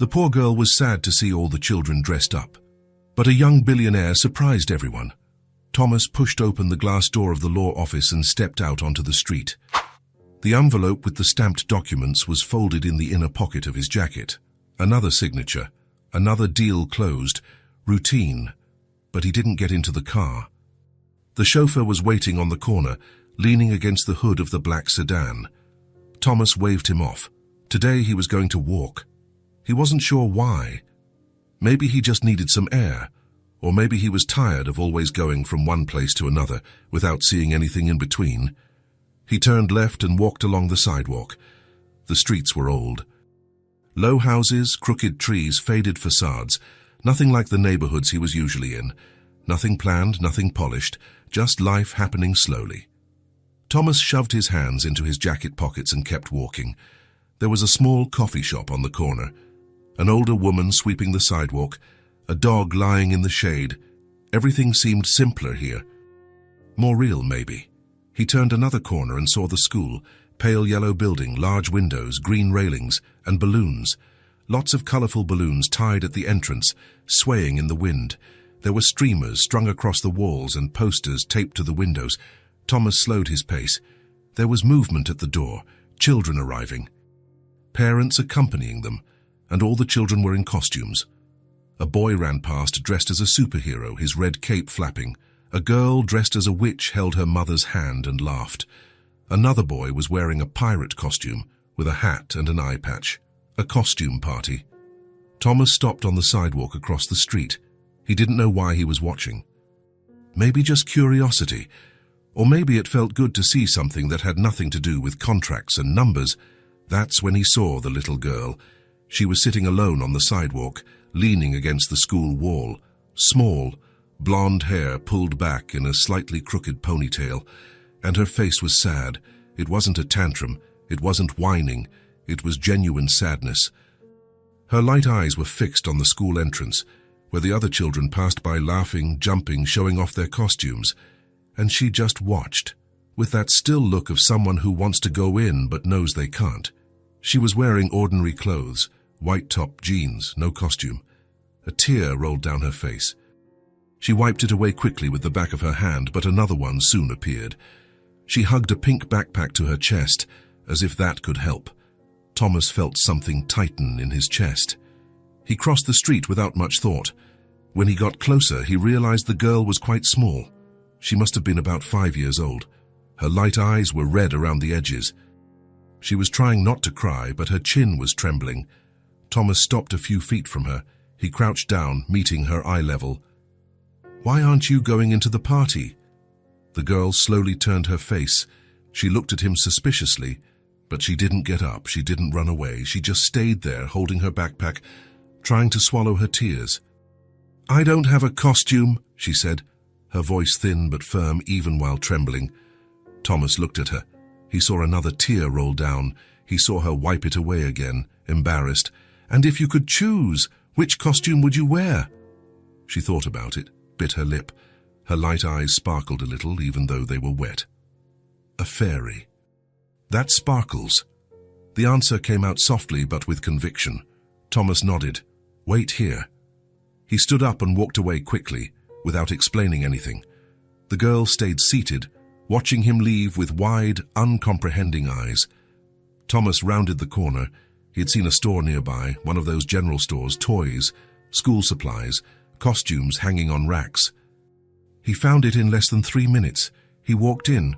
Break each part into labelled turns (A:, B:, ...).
A: The poor girl was sad to see all the children dressed up. But a young billionaire surprised everyone. Thomas pushed open the glass door of the law office and stepped out onto the street. The envelope with the stamped documents was folded in the inner pocket of his jacket. Another signature, another deal closed, routine, but he didn't get into the car. The chauffeur was waiting on the corner, leaning against the hood of the black sedan. Thomas waved him off. Today he was going to walk. He wasn't sure why. Maybe he just needed some air, or maybe he was tired of always going from one place to another without seeing anything in between. He turned left and walked along the sidewalk. The streets were old. Low houses, crooked trees, faded facades, nothing like the neighborhoods he was usually in. Nothing planned, nothing polished, just life happening slowly. Thomas shoved his hands into his jacket pockets and kept walking. There was a small coffee shop on the corner, an older woman sweeping the sidewalk, a dog lying in the shade. Everything seemed simpler here. More real, maybe. He turned another corner and saw the school, pale yellow building, large windows, green railings, and balloons. Lots of colorful balloons tied at the entrance, swaying in the wind. There were streamers strung across the walls and posters taped to the windows. Thomas slowed his pace. There was movement at the door, children arriving. Parents accompanying them, and all the children were in costumes. A boy ran past dressed as a superhero, his red cape flapping. A girl dressed as a witch held her mother's hand and laughed. Another boy was wearing a pirate costume with a hat and an eye patch. A costume party. Thomas stopped on the sidewalk across the street. He didn't know why he was watching. Maybe just curiosity, or maybe it felt good to see something that had nothing to do with contracts and numbers. That's when he saw the little girl. She was sitting alone on the sidewalk, leaning against the school wall. Small, blonde hair pulled back in a slightly crooked ponytail, and her face was sad. It wasn't a tantrum, it wasn't whining, it was genuine sadness. Her light eyes were fixed on the school entrance, where the other children passed by laughing, jumping, showing off their costumes, and she just watched, with that still look of someone who wants to go in but knows they can't. She was wearing ordinary clothes, white top jeans, no costume. A tear rolled down her face. She wiped it away quickly with the back of her hand, but another one soon appeared. She hugged a pink backpack to her chest, as if that could help. Thomas felt something tighten in his chest. He crossed the street without much thought. When he got closer, he realized the girl was quite small. She must have been about 5 years old. Her light eyes were red around the edges. She was trying not to cry, but her chin was trembling. Thomas stopped a few feet from her. He crouched down, meeting her eye level. "Why aren't you going into the party?" The girl slowly turned her face. She looked at him suspiciously, but she didn't get up, she didn't run away. She just stayed there, holding her backpack, trying to swallow her tears. "I don't have a costume," she said, her voice thin but firm even while trembling. Thomas looked at her. He saw another tear roll down. He saw her wipe it away again, embarrassed. "And if you could choose, which costume would you wear?" She thought about it, bit her lip. Her light eyes sparkled a little, even though they were wet. "A fairy." "That sparkles." The answer came out softly but with conviction. Thomas nodded. "Wait here." He stood up and walked away quickly, without explaining anything. The girl stayed seated, watching him leave with wide, uncomprehending eyes. Thomas rounded the corner. He had seen a store nearby, one of those general stores, toys, school supplies, costumes hanging on racks. He found it in less than 3 minutes. He walked in.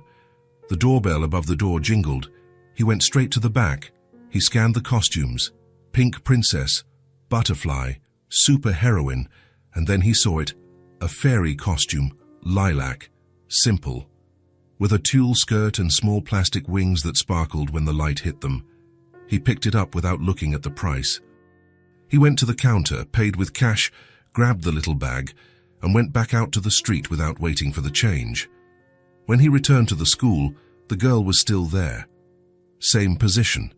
A: The doorbell above the door jingled. He went straight to the back. He scanned the costumes. Pink princess, butterfly, super heroine, and then he saw it. A fairy costume, lilac, simple, with a tulle skirt and small plastic wings that sparkled when the light hit them. He picked it up without looking at the price. He went to the counter, paid with cash, grabbed the little bag, and went back out to the street without waiting for the change. When he returned to the school, the girl was still there. Same position.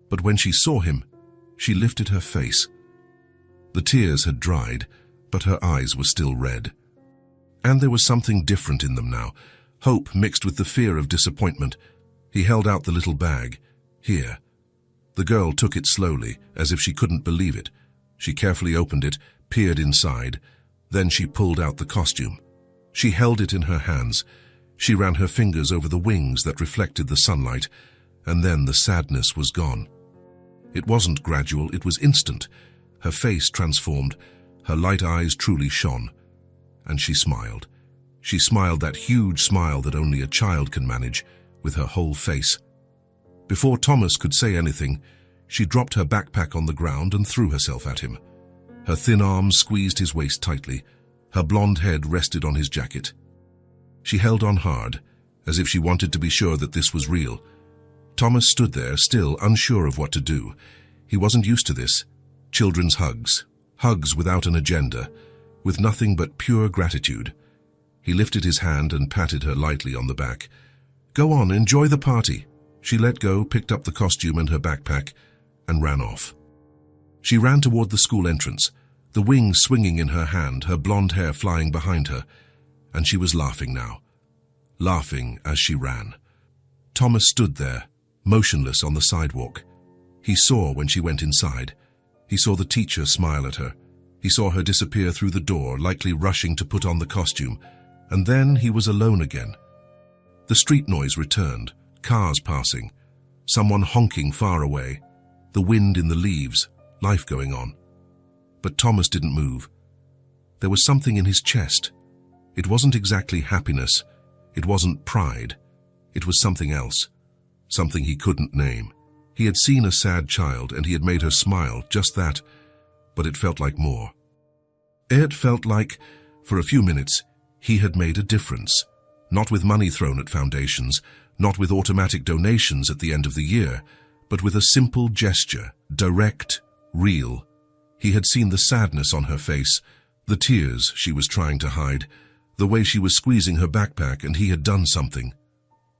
A: But when she saw him, she lifted her face. The tears had dried, but her eyes were still red. And there was something different in them now, hope mixed with the fear of disappointment. He held out the little bag. "Here." The girl took it slowly, as if she couldn't believe it. She carefully opened it, peered inside, then she pulled out the costume. She held it in her hands. She ran her fingers over the wings that reflected the sunlight, and then the sadness was gone. It wasn't gradual, it was instant. Her face transformed, her light eyes truly shone, and she smiled. She smiled that huge smile that only a child can manage, with her whole face. Before Thomas could say anything, she dropped her backpack on the ground and threw herself at him. Her thin arms squeezed his waist tightly. Her blonde head rested on his jacket. She held on hard, as if she wanted to be sure that this was real. Thomas stood there, still unsure of what to do. He wasn't used to this. Children's hugs. Hugs without an agenda, with nothing but pure gratitude. He lifted his hand and patted her lightly on the back. "Go on, enjoy the party." She let go, picked up the costume and her backpack, and ran off. She ran toward the school entrance, the wings swinging in her hand, her blonde hair flying behind her, and she was laughing now. Laughing as she ran. Thomas stood there, motionless on the sidewalk. He saw when she went inside. He saw the teacher smile at her. He saw her disappear through the door, likely rushing to put on the costume, and then he was alone again. The street noise returned, cars passing, someone honking far away, the wind in the leaves, life going on. But Thomas didn't move. There was something in his chest. It wasn't exactly happiness. It wasn't pride. It was something else, something he couldn't name. He had seen a sad child and he had made her smile, just that, but it felt like more. It felt like, for a few minutes, he had made a difference. Not with money thrown at foundations, not with automatic donations at the end of the year, but with a simple gesture, direct, real. He had seen the sadness on her face, the tears she was trying to hide, the way she was squeezing her backpack, and he had done something.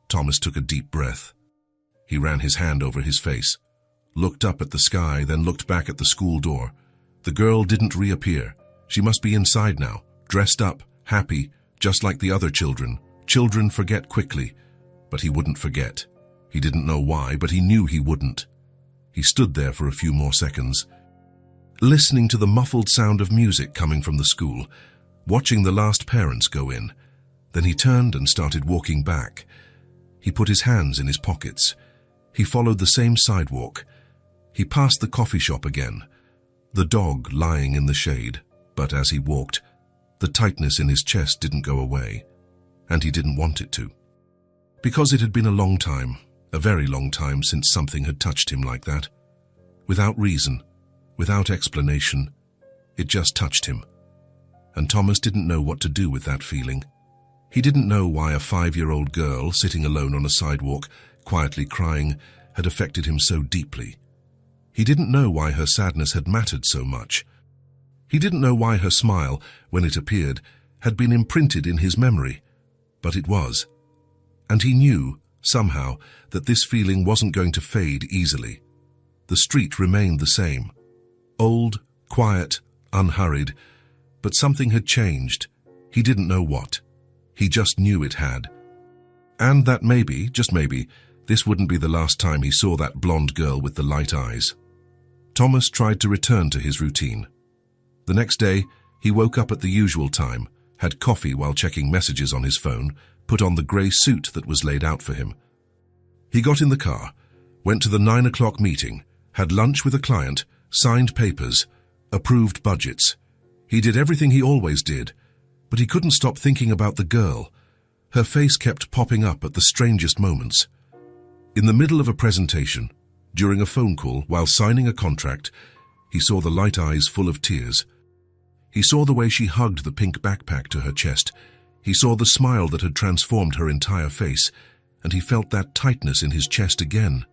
A: Thomas took a deep breath. He ran his hand over his face, looked up at the sky, then looked back at the school door. The girl didn't reappear. She must be inside now, dressed up, happy, just like the other children. Children forget quickly, but he wouldn't forget. He didn't know why, but he knew he wouldn't. He stood there for a few more seconds, listening to the muffled sound of music coming from the school, watching the last parents go in. Then he turned and started walking back. He put his hands in his pockets. He followed the same sidewalk. He passed the coffee shop again, the dog lying in the shade, but as he walked, the tightness in his chest didn't go away, and he didn't want it to. Because it had been a long time, a very long time since something had touched him like that. Without reason, without explanation, it just touched him. And Thomas didn't know what to do with that feeling. He didn't know why a 5-year-old girl sitting alone on a sidewalk, quietly crying, had affected him so deeply. He didn't know why her sadness had mattered so much. He didn't know why her smile, when it appeared, had been imprinted in his memory, but it was. And he knew, somehow, that this feeling wasn't going to fade easily. The street remained the same. Old, quiet, unhurried, but something had changed. He didn't know what. He just knew it had. And that maybe, just maybe, this wouldn't be the last time he saw that blonde girl with the light eyes. Thomas tried to return to his routine. The next day, he woke up at the usual time, had coffee while checking messages on his phone, put on the grey suit that was laid out for him. He got in the car, went to the 9 o'clock meeting, had lunch with a client, signed papers, approved budgets. He did everything he always did, but he couldn't stop thinking about the girl. Her face kept popping up at the strangest moments. In the middle of a presentation, during a phone call, while signing a contract, he saw the light eyes full of tears. He saw the way she hugged the pink backpack to her chest. He saw the smile that had transformed her entire face, and he felt that tightness in his chest again.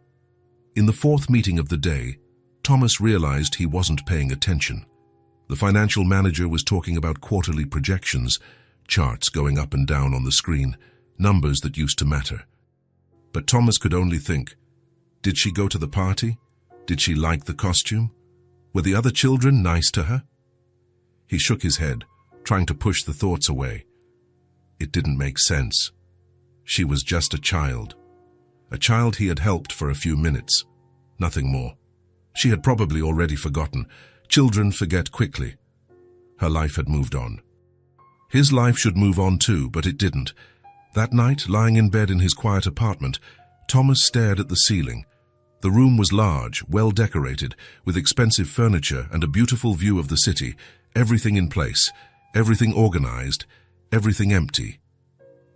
A: In the 4th meeting of the day, Thomas realized he wasn't paying attention. The financial manager was talking about quarterly projections, charts going up and down on the screen, numbers that used to matter. But Thomas could only think, did she go to the party? Did she like the costume? Were the other children nice to her? He shook his head, trying to push the thoughts away. It didn't make sense. She was just a child he had helped for a few minutes. Nothing more. She had probably already forgotten. Children forget quickly. Her life had moved on. His life should move on too, but it didn't. That night, lying in bed in his quiet apartment, Thomas stared at the ceiling. The room was large, well decorated, with expensive furniture and a beautiful view of the city, everything in place, everything organized, everything empty.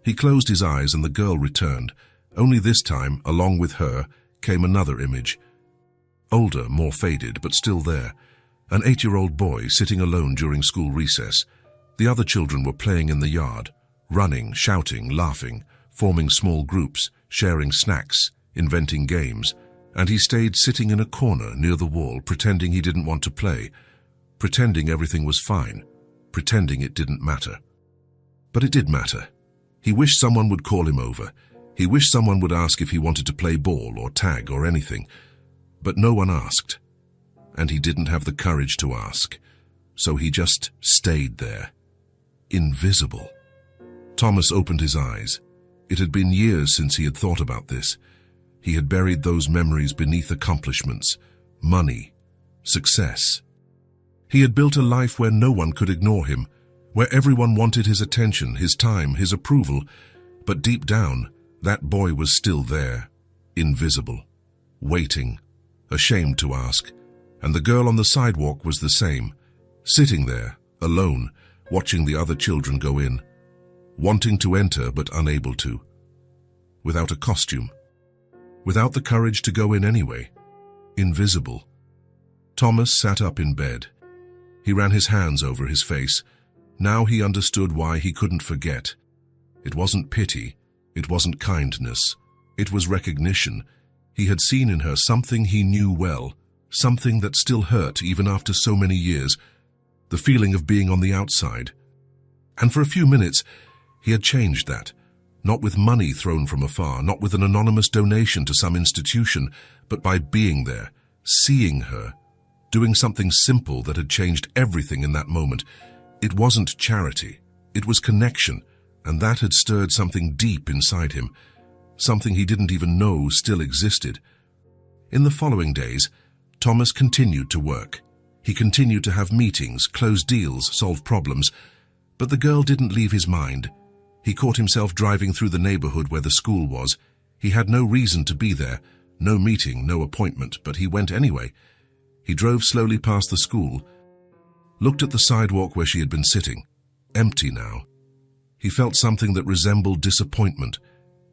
A: He closed his eyes and the girl returned. Only this time, along with her, came another image. Older, more faded, but still there. An 8-year-old boy sitting alone during school recess. The other children were playing in the yard, running, shouting, laughing, forming small groups, sharing snacks, inventing games, and he stayed sitting in a corner near the wall, pretending he didn't want to play, pretending everything was fine, pretending it didn't matter. But it did matter. He wished someone would call him over. He wished someone would ask if he wanted to play ball or tag or anything. But no one asked. And he didn't have the courage to ask. So he just stayed there. Invisible. Thomas opened his eyes. It had been years since he had thought about this. He had buried those memories beneath accomplishments, money, success. He had built a life where no one could ignore him, where everyone wanted his attention, his time, his approval. But deep down, that boy was still there, invisible, waiting, ashamed to ask. And the girl on the sidewalk was the same, sitting there, alone, watching the other children go in, wanting to enter but unable to, without a costume, without the courage to go in anyway, invisible. Thomas sat up in bed. He ran his hands over his face. Now he understood why he couldn't forget. It wasn't pity, it wasn't kindness, it was recognition. He had seen in her something he knew well, something that still hurt even after so many years, the feeling of being on the outside. And for a few minutes, he had changed that, not with money thrown from afar, not with an anonymous donation to some institution, but by being there, seeing her, doing something simple that had changed everything in that moment. It wasn't charity, it was connection, and that had stirred something deep inside him, something he didn't even know still existed. In the following days, Thomas continued to work. He continued to have meetings, close deals, solve problems, but the girl didn't leave his mind. He caught himself driving through the neighborhood where the school was. He had no reason to be there, no meeting, no appointment, but he went anyway. He drove slowly past the school, looked at the sidewalk where she had been sitting, empty now. He felt something that resembled disappointment.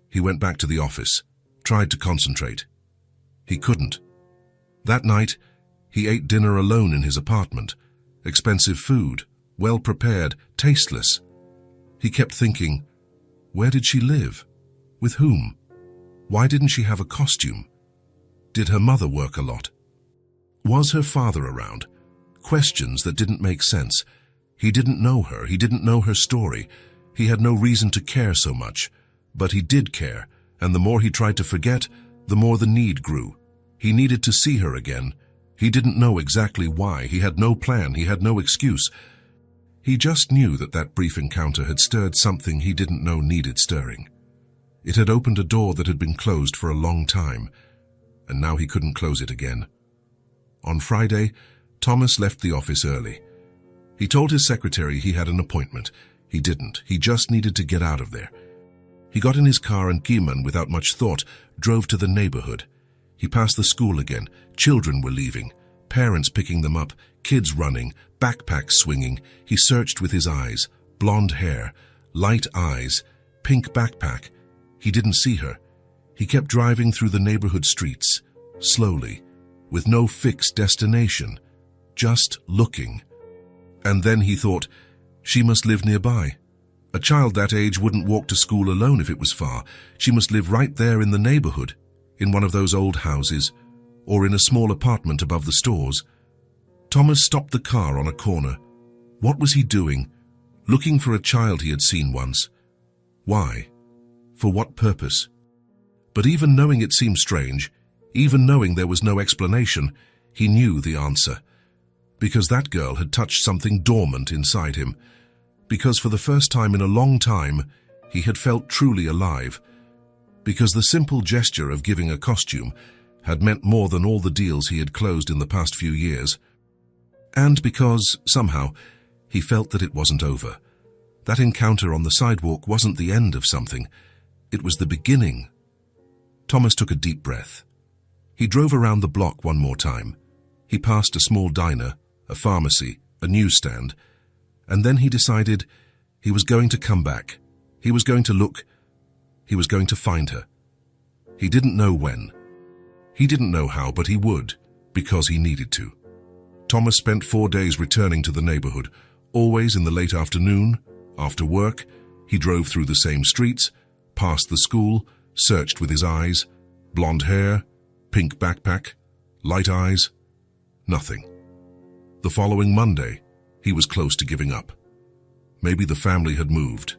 A: He went back to the office, tried to concentrate. He couldn't. That night, he ate dinner alone in his apartment. Expensive food, well prepared, tasteless. He kept thinking, where did she live? With whom? Why didn't she have a costume? Did her mother work a lot? Was her father around? Questions that didn't make sense. He didn't know her. He didn't know her story. He had no reason to care so much. But he did care, and the more he tried to forget, the more the need grew. He needed to see her again. He didn't know exactly why. He had no plan. He had no excuse. He just knew that that brief encounter had stirred something he didn't know needed stirring. It had opened a door that had been closed for a long time, and now he couldn't close it again. On Friday, Thomas left the office early. He told his secretary he had an appointment. He didn't. He just needed to get out of there. He got in his car and Guiman, without much thought, drove to the neighborhood. He passed the school again. Children were leaving, parents picking them up, kids running, backpacks swinging. He searched with his eyes, blonde hair, light eyes, pink backpack. He didn't see her. He kept driving through the neighborhood streets, slowly, with no fixed destination, just looking. And then he thought, she must live nearby. A child that age wouldn't walk to school alone if it was far. She must live right there in the neighborhood, in one of those old houses, or in a small apartment above the stores. Thomas stopped the car on a corner. What was he doing? Looking for a child he had seen once. Why? For what purpose? But even knowing it seemed strange, even knowing there was no explanation, he knew the answer. Because that girl had touched something dormant inside him. Because for the first time in a long time, he had felt truly alive. Because the simple gesture of giving a costume had meant more than all the deals he had closed in the past few years. And because, somehow, he felt that it wasn't over. That encounter on the sidewalk wasn't the end of something. It was the beginning. Thomas took a deep breath. He drove around the block one more time. He passed a small diner, a pharmacy, a newsstand, and then he decided he was going to come back. He was going to look. He was going to find her. He didn't know when. He didn't know how, but he would, because he needed to. Thomas spent 4 days returning to the neighborhood, always in the late afternoon. After work, he drove through the same streets, past the school, searched with his eyes, blonde hair, pink backpack, light eyes, nothing. The following Monday, he was close to giving up. Maybe the family had moved.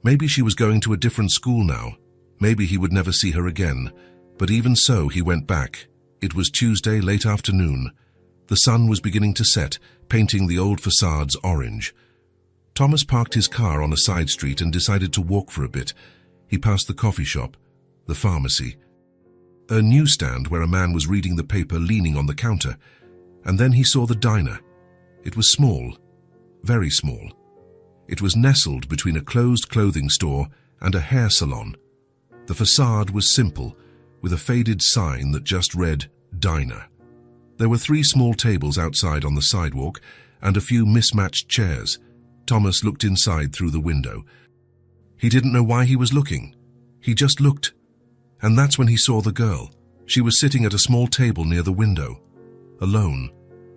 A: Maybe she was going to a different school now. Maybe he would never see her again. But even so, he went back. It was Tuesday, late afternoon. The sun was beginning to set, painting the old facades orange. Thomas parked his car on a side street and decided to walk for a bit. He passed the coffee shop, the pharmacy, a newsstand where a man was reading the paper leaning on the counter, and then he saw the diner. It was small, very small. It was nestled between a closed clothing store and a hair salon. The facade was simple, with a faded sign that just read, Diner. There were 3 small tables outside on the sidewalk and a few mismatched chairs. Thomas looked inside through the window. He didn't know why he was looking. He just looked. And that's when he saw the girl. She was sitting at a small table near the window, alone,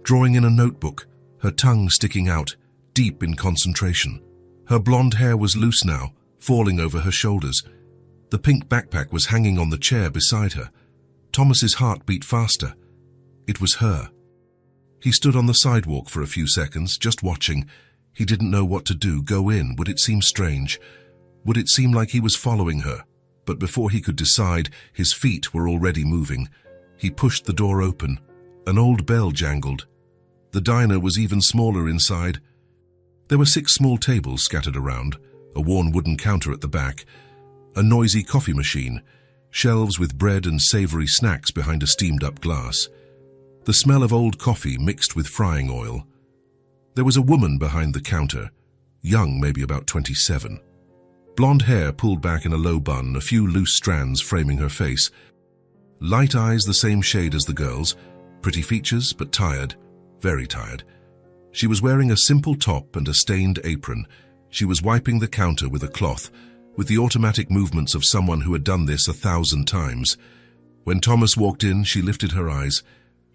A: drawing in a notebook, her tongue sticking out, deep in concentration. Her blonde hair was loose now, falling over her shoulders. The pink backpack was hanging on the chair beside her. Thomas's heart beat faster. It was her. He stood on the sidewalk for a few seconds, just watching. He didn't know what to do. Go in? Would it seem strange? Would it seem like he was following her? But before he could decide, his feet were already moving. He pushed the door open. An old bell jangled. The diner was even smaller inside. There were 6 small tables scattered around, a worn wooden counter at the back, a noisy coffee machine, shelves with bread and savory snacks behind a steamed-up glass. The smell of old coffee mixed with frying oil. There was a woman behind the counter, young, maybe about 27. Blonde hair pulled back in a low bun, a few loose strands framing her face. Light eyes the same shade as the girl's, pretty features, but tired, very tired. She was wearing a simple top and a stained apron. She was wiping the counter with a cloth, with the automatic movements of someone who had done this 1,000 times. When Thomas walked in, she lifted her eyes.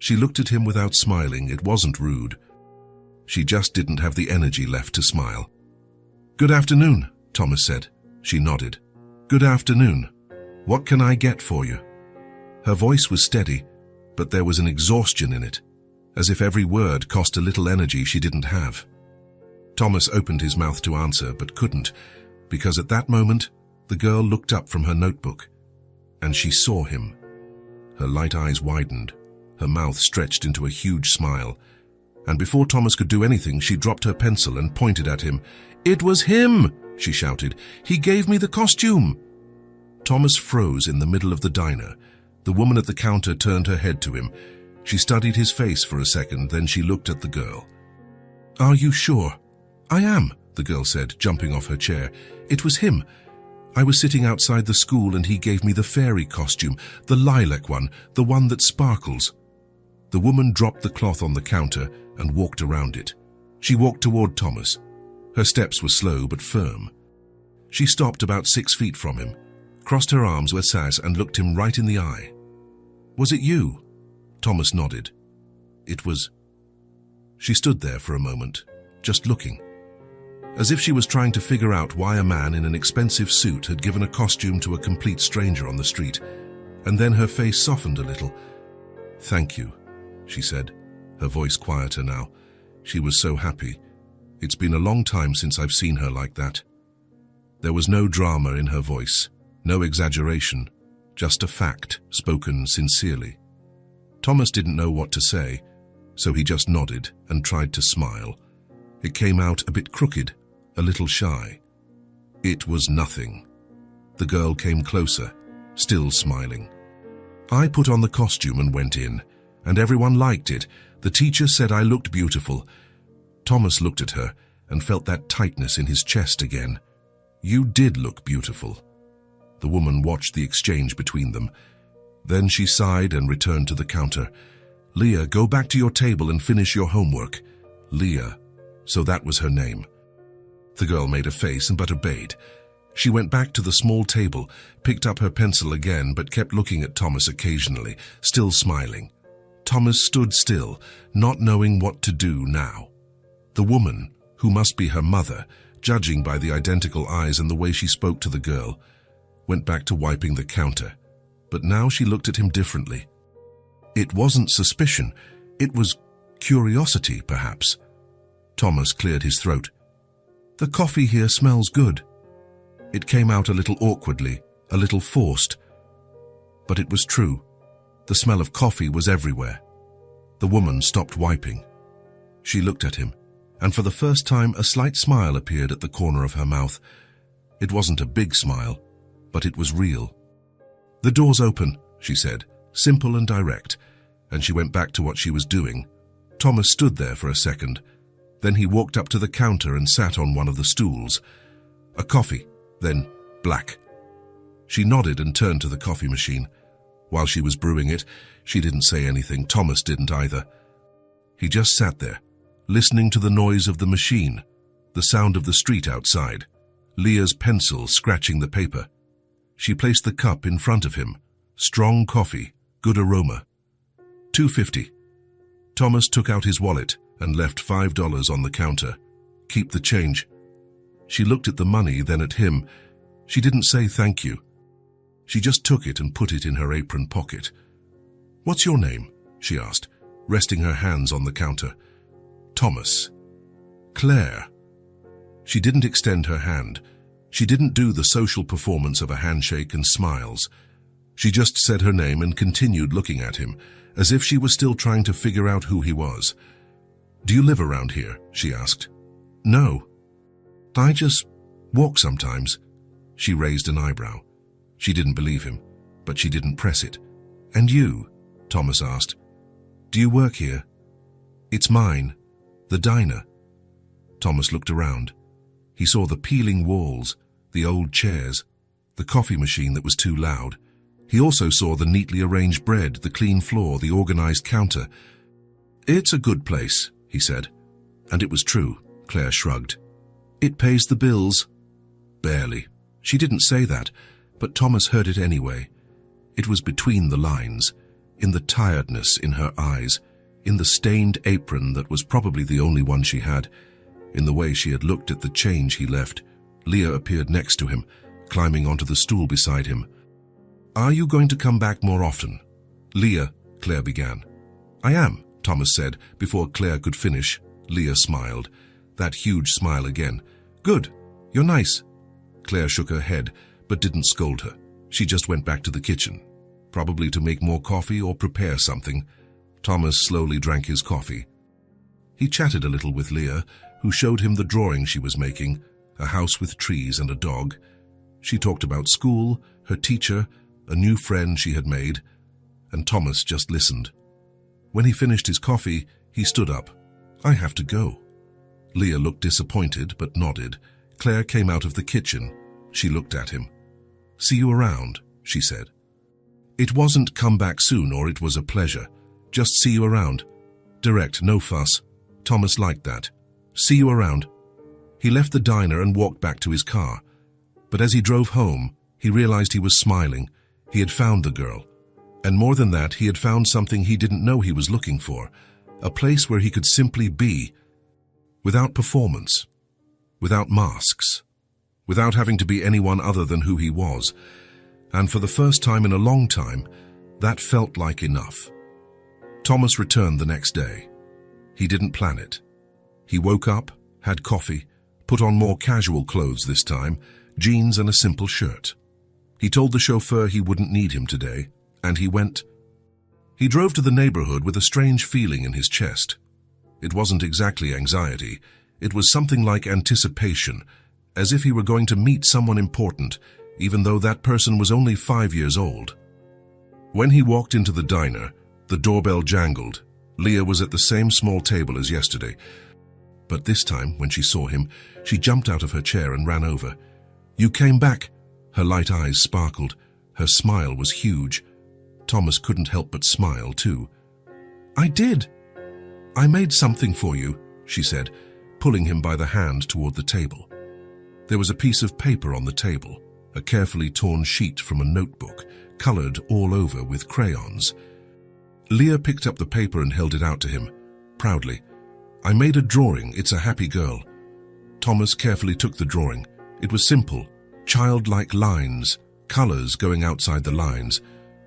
A: She looked at him without smiling. It wasn't rude. She just didn't have the energy left to smile. "Good afternoon," Thomas said. She nodded. "Good afternoon. What can I get for you?" Her voice was steady, but there was an exhaustion in it, as if every word cost a little energy she didn't have. Thomas opened his mouth to answer, but couldn't, because at that moment, the girl looked up from her notebook, and she saw him. Her light eyes widened, her mouth stretched into a huge smile, and before Thomas could do anything, she dropped her pencil and pointed at him. "It was him!" she shouted. "He gave me the costume!" Thomas froze in the middle of the diner. The woman at the counter turned her head to him. She studied his face for a second, then she looked at the girl. "Are you sure?" "I am," the girl said, jumping off her chair. "It was him. I was sitting outside the school and he gave me the fairy costume, the lilac one, the one that sparkles." The woman dropped the cloth on the counter and walked around it. She walked toward Thomas. Her steps were slow but firm. She stopped about 6 feet from him, crossed her arms with sass and looked him right in the eye. "Was it you?" Thomas nodded. "It was." She stood there for a moment, just looking, as if she was trying to figure out why a man in an expensive suit had given a costume to a complete stranger on the street, and then her face softened a little. "Thank you," she said, her voice quieter now. She was so happy. It's been a long time since I've seen her like that. There was no drama in her voice, no exaggeration, just a fact spoken sincerely. Thomas didn't know what to say, so he just nodded and tried to smile. It came out a bit crooked, a little shy. "It was nothing." The girl came closer, still smiling. I put on the costume and went in, and everyone liked it. The teacher said I looked beautiful. Thomas looked at her and felt that tightness in his chest again. You did look beautiful. The woman watched the exchange between them. Then she sighed and returned to the counter. Leah, go back to your table and finish your homework. Leah. So that was her name. The girl made a face but obeyed. She went back to the small table, picked up her pencil again, but kept looking at Thomas occasionally, still smiling. Thomas stood still, not knowing what to do now. The woman, who must be her mother, judging by the identical eyes and the way she spoke to the girl, went back to wiping the counter. But now she looked at him differently. It wasn't suspicion. It was curiosity, perhaps. Thomas cleared his throat. The coffee here smells good. It came out a little awkwardly, a little forced. But it was true. The smell of coffee was everywhere. The woman stopped wiping. She looked at him, and for the first time a slight smile appeared at the corner of her mouth. It wasn't a big smile, but it was real. The door's open, she said, simple and direct, and she went back to what she was doing. Thomas stood there for a second. Then he walked up to the counter and sat on one of the stools. A coffee, then black. She nodded and turned to the coffee machine. While she was brewing it, she didn't say anything. Thomas didn't either. He just sat there, listening to the noise of the machine, the sound of the street outside, Leah's pencil scratching the paper. She placed the cup in front of him. Strong coffee, good aroma. $2.50. Thomas took out his wallet and left $5 on the counter. Keep the change. She looked at the money, then at him. She didn't say thank you. She just took it and put it in her apron pocket. What's your name? She asked, resting her hands on the counter. Thomas. Claire. She didn't extend her hand. She didn't do the social performance of a handshake and smiles. She just said her name and continued looking at him, as if she was still trying to figure out who he was. Do you live around here? She asked. No. I just walk sometimes. She raised an eyebrow. She didn't believe him, but she didn't press it. And you? Thomas asked. Do you work here? It's mine. The diner. Thomas looked around. He saw the peeling walls, the old chairs, the coffee machine that was too loud. He also saw the neatly arranged bread, the clean floor, the organized counter. It's a good place, he said. And it was true, Claire shrugged. It pays the bills. Barely. She didn't say that, but Thomas heard it anyway. It was between the lines, in the tiredness in her eyes, in the stained apron that was probably the only one she had, in the way she had looked at the change he left. Leah appeared next to him, climbing onto the stool beside him. Are you going to come back more often? Leah, Claire began. I am, Thomas said, before Claire could finish. Leah smiled. That huge smile again. Good. You're nice. Claire shook her head, but didn't scold her. She just went back to the kitchen, probably to make more coffee or prepare something. Thomas slowly drank his coffee. He chatted a little with Leah, who showed him the drawing she was making, a house with trees and a dog. She talked about school, her teacher, a new friend she had made, and Thomas just listened. When he finished his coffee, he stood up. I have to go. Leah looked disappointed, but nodded. Claire came out of the kitchen. She looked at him. See you around, she said. It wasn't come back soon or it was a pleasure. Just see you around. Direct, no fuss. Thomas liked that. See you around. He left the diner and walked back to his car. But as he drove home, he realized he was smiling. He had found the girl. And more than that, he had found something he didn't know he was looking for. A place where he could simply be, without performance, without masks, without having to be anyone other than who he was. And for the first time in a long time, that felt like enough. Thomas returned the next day. He didn't plan it. He woke up, had coffee, put on more casual clothes this time, jeans and a simple shirt. He told the chauffeur he wouldn't need him today, and he went. He drove to the neighborhood with a strange feeling in his chest. It wasn't exactly anxiety. It was something like anticipation, as if he were going to meet someone important, even though that person was only 5 years old. When he walked into the diner, the doorbell jangled. Leah was at the same small table as yesterday. But this time, when she saw him, she jumped out of her chair and ran over. "You came back." Her light eyes sparkled. Her smile was huge. Thomas couldn't help but smile, too. "I did. I made something for you," she said, pulling him by the hand toward the table. There was a piece of paper on the table, a carefully torn sheet from a notebook, colored all over with crayons. Leah picked up the paper and held it out to him, proudly. "I made a drawing. It's a happy girl." Thomas carefully took the drawing. It was simple, childlike lines, colors going outside the lines.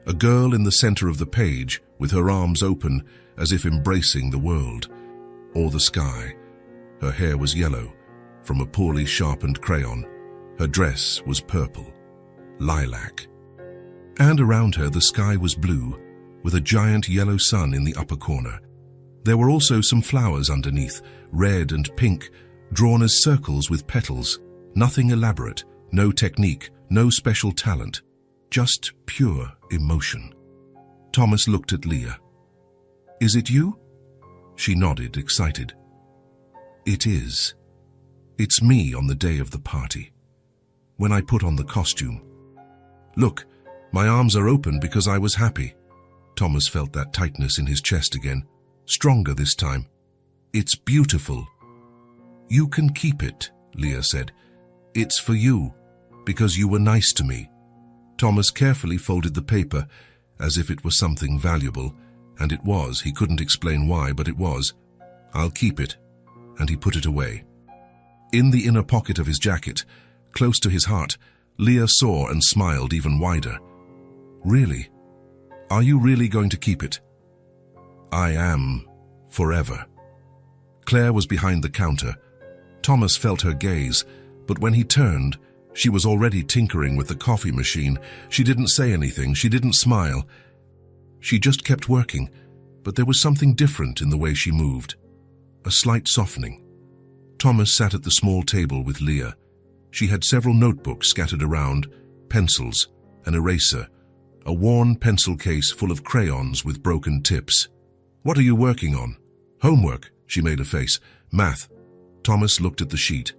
A: A girl in the center of the page, with her arms open, as if embracing the world. Or the sky. Her hair was yellow, from a poorly sharpened crayon. Her dress was purple, lilac. And around her the sky was blue, with a giant yellow sun in the upper corner. There were also some flowers underneath, red and pink, drawn as circles with petals. Nothing elaborate, no technique, no special talent, just pure emotion. Thomas looked at Leah. "Is it you?" She nodded, excited. "It is. It's me on the day of the party. When I put on the costume. Look, my arms are open because I was happy." Thomas felt that tightness in his chest again, stronger this time. "It's beautiful." "You can keep it," Leah said. "It's for you, because you were nice to me." Thomas carefully folded the paper, as if it was something valuable, and it was. He couldn't explain why, but it was. "I'll keep it," and he put it away. In the inner pocket of his jacket, close to his heart, Leah saw and smiled even wider. "Really? Are you really going to keep it?" "I am, forever." Claire was behind the counter. Thomas felt her gaze, but when he turned, she was already tinkering with the coffee machine. She didn't say anything, she didn't smile. She just kept working, but there was something different in the way she moved. A slight softening. Thomas sat at the small table with Leah. She had several notebooks scattered around, pencils, an eraser, a worn pencil case full of crayons with broken tips. "What are you working on?" "Homework," she made a face. "Math." Thomas looked at the sheet.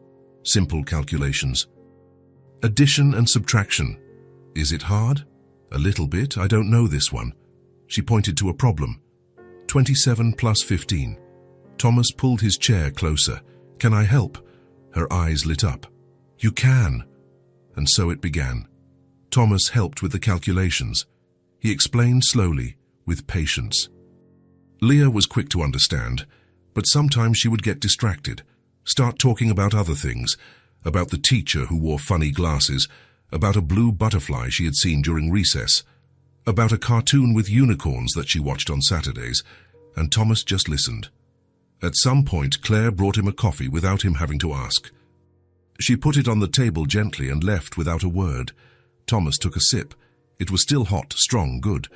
A: Simple calculations. "Addition and subtraction. Is it hard?" "A little bit. I don't know this one." She pointed to a problem. 27 plus 15. Thomas pulled his chair closer. "Can I help?" Her eyes lit up. "You can." And so it began. Thomas helped with the calculations. He explained slowly, with patience. Leah was quick to understand, but sometimes she would get distracted, start talking about other things, about the teacher who wore funny glasses, about a blue butterfly she had seen during recess, about a cartoon with unicorns that she watched on Saturdays, and Thomas just listened. At some point, Claire brought him a coffee without him having to ask. She put it on the table gently and left without a word. Thomas took a sip. It was still hot, strong, good.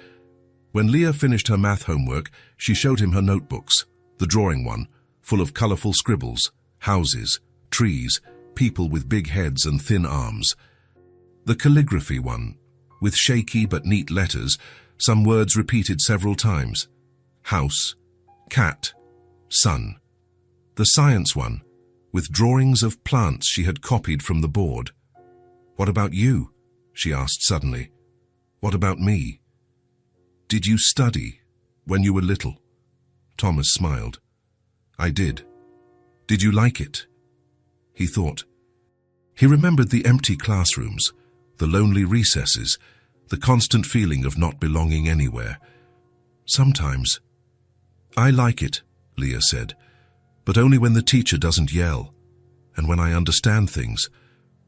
A: When Leah finished her math homework, she showed him her notebooks, the drawing one, full of colorful scribbles, houses, trees, people with big heads and thin arms. The calligraphy one, with shaky but neat letters, some words repeated several times. House, cat, sun. The science one, with drawings of plants she had copied from the board. "What about you?" she asked suddenly. "What about me? Did you study when you were little?" Thomas smiled. "I did." "Did you like it?" He thought. He remembered the empty classrooms, the lonely recesses, the constant feeling of not belonging anywhere. "Sometimes." "I like it," Leah said, "but only when the teacher doesn't yell, and when I understand things.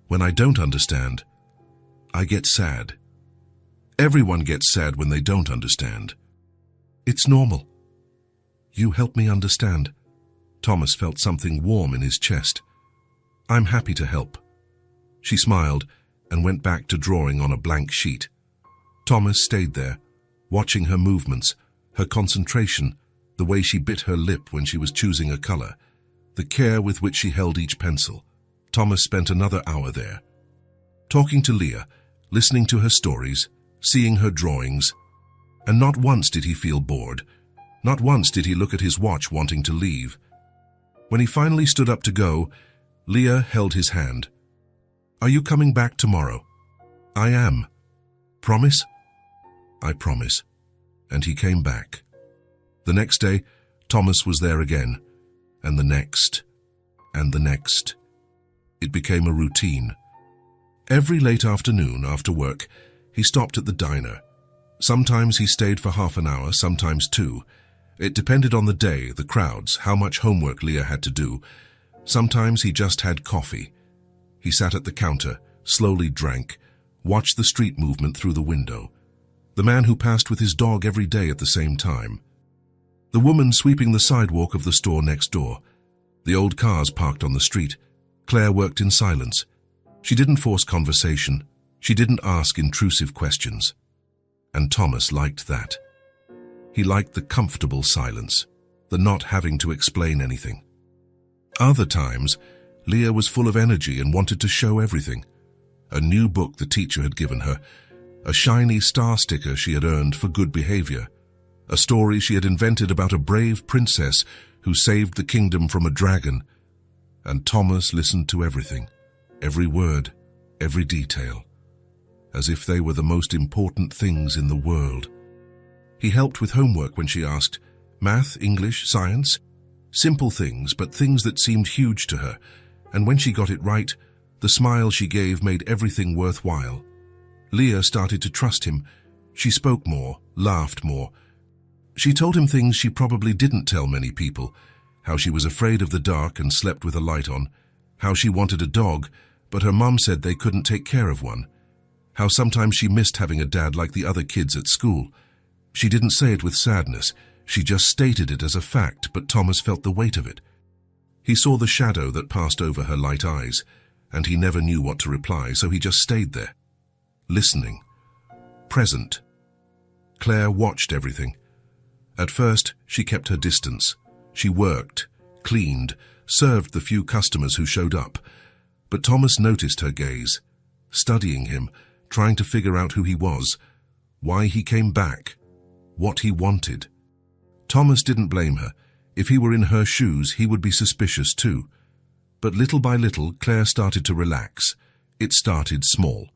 A: When I don't understand, I get sad. Everyone gets sad when they don't understand. It's normal. You help me understand." Thomas felt something warm in his chest. "I'm happy to help." She smiled and went back to drawing on a blank sheet. Thomas stayed there, watching her movements, her concentration, the way she bit her lip when she was choosing a color, the care with which she held each pencil. Thomas spent another hour there, talking to Leah, listening to her stories, seeing her drawings. And not once did he feel bored. Not once did he look at his watch wanting to leave. When he finally stood up to go, Leah held his hand. "Are you coming back tomorrow?" "I am." "Promise?" "I promise." And he came back. The next day, Thomas was there again, and the next, and the next. It became a routine. Every late afternoon after work, he stopped at the diner. Sometimes he stayed for half an hour, sometimes 2. It depended on the day, the crowds, how much homework Leah had to do. Sometimes he just had coffee. He sat at the counter, slowly drank, watched the street movement through the window. The man who passed with his dog every day at the same time. The woman sweeping the sidewalk of the store next door. The old cars parked on the street. Claire worked in silence. She didn't force conversation. She didn't ask intrusive questions. And Thomas liked that. He liked the comfortable silence, the not having to explain anything. Other times, Leah was full of energy and wanted to show everything. A new book the teacher had given her, a shiny star sticker she had earned for good behavior, a story she had invented about a brave princess who saved the kingdom from a dragon. And Thomas listened to everything, every word, every detail, as if they were the most important things in the world. He helped with homework when she asked, math, English, science, simple things, but things that seemed huge to her, and when she got it right, the smile she gave made everything worthwhile. Leah started to trust him. She spoke more, laughed more. She told him things she probably didn't tell many people, how she was afraid of the dark and slept with a light on, how she wanted a dog, but her mum said they couldn't take care of one, how sometimes she missed having a dad like the other kids at school. She didn't say it with sadness. She just stated it as a fact, but Thomas felt the weight of it. He saw the shadow that passed over her light eyes, and he never knew what to reply, so he just stayed there, listening, present. Claire watched everything. At first, she kept her distance. She worked, cleaned, served the few customers who showed up. But Thomas noticed her gaze, studying him, trying to figure out who he was, why he came back, what he wanted. Thomas didn't blame her. If he were in her shoes, he would be suspicious too. But little by little, Claire started to relax. It started small.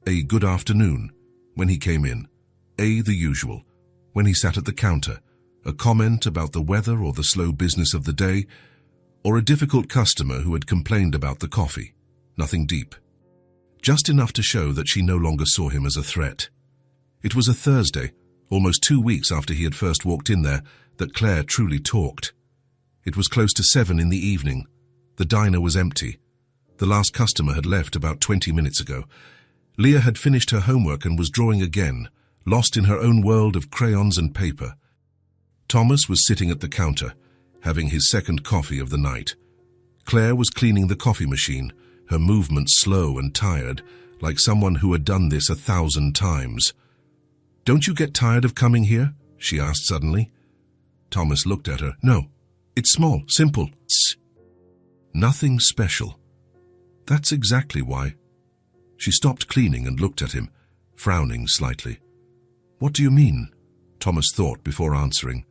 A: A good afternoon, when he came in. The usual, when he sat at the counter. A comment about the weather or the slow business of the day, or a difficult customer who had complained about the coffee. Nothing deep. Just enough to show that she no longer saw him as a threat. It was a Thursday, almost 2 weeks after he had first walked in there, that Claire truly talked. It was close to 7 in the evening. The diner was empty. The last customer had left about 20 minutes ago. Leah had finished her homework and was drawing again, lost in her own world of crayons and paper. Thomas was sitting at the counter, having his second coffee of the night. Claire was cleaning the coffee machine, her movements slow and tired, like someone who had done this 1,000 times. "Don't you get tired of coming here?" she asked suddenly. Thomas looked at her. "No, it's small, simple. Nothing special." "That's exactly why." She stopped cleaning and looked at him, frowning slightly. "What do you mean?" Thomas thought before answering.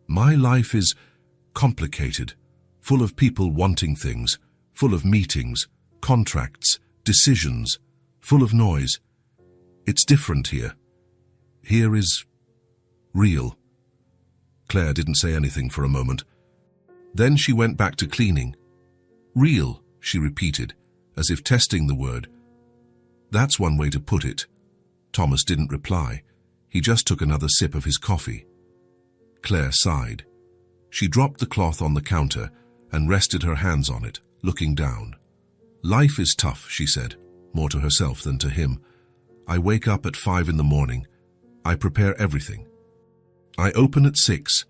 A: "My life is complicated, full of people wanting things, full of meetings, contracts, decisions, full of noise. It's different here. Here is real." Claire didn't say anything for a moment. Then she went back to cleaning. "Real," she repeated, as if testing the word. "That's one way to put it." Thomas didn't reply. He just took another sip of his coffee. Claire sighed. She dropped the cloth on the counter and rested her hands on it, looking down. "Life is tough," she said, more to herself than to him. "I wake up at 5 in the morning. I prepare everything. I open at 6.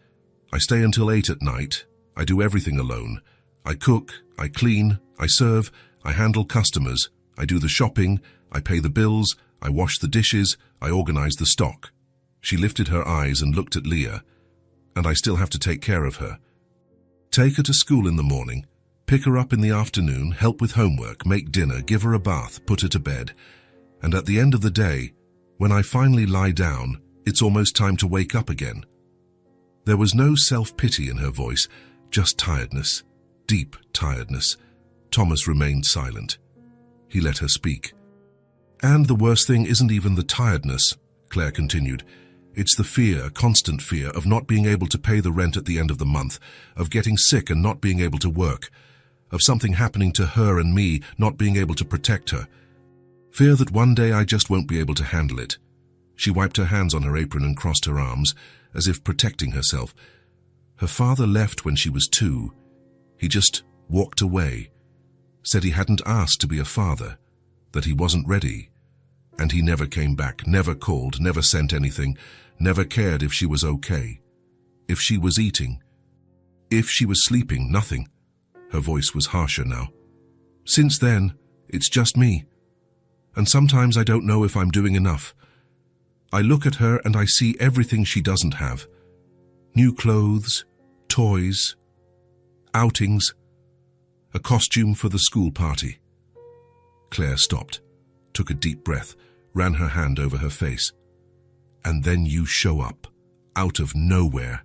A: I stay until 8 at night. I do everything alone. I cook, I clean, I serve, I handle customers, I do the shopping, I pay the bills, I wash the dishes, I organize the stock." She lifted her eyes and looked at Leah. "And I still have to take care of her. Take her to school in the morning, pick her up in the afternoon, help with homework, make dinner, give her a bath, put her to bed. And at the end of the day, when I finally lie down, It's almost time to wake up again." There was no self-pity in her voice, just tiredness, deep tiredness. Thomas remained silent. He let her speak. "And the worst thing isn't even the tiredness," Claire continued. "It's the fear, constant fear, of not being able to pay the rent at the end of the month, of getting sick and not being able to work, of something happening to her and me, not being able to protect her. Fear that one day I just won't be able to handle it." She wiped her hands on her apron and crossed her arms, as if protecting herself. Her father left when she was 2. He just walked away, said he hadn't asked to be a father, that he wasn't ready. And he never came back, never called, never sent anything, never cared if she was okay, if she was eating, if she was sleeping, nothing. Her voice was harsher now. "Since then, it's just me. And sometimes I don't know if I'm doing enough. I look at her and I see everything she doesn't have. New clothes, toys, outings, a costume for the school party." Claire stopped, took a deep breath, ran her hand over her face. "And then you show up, out of nowhere.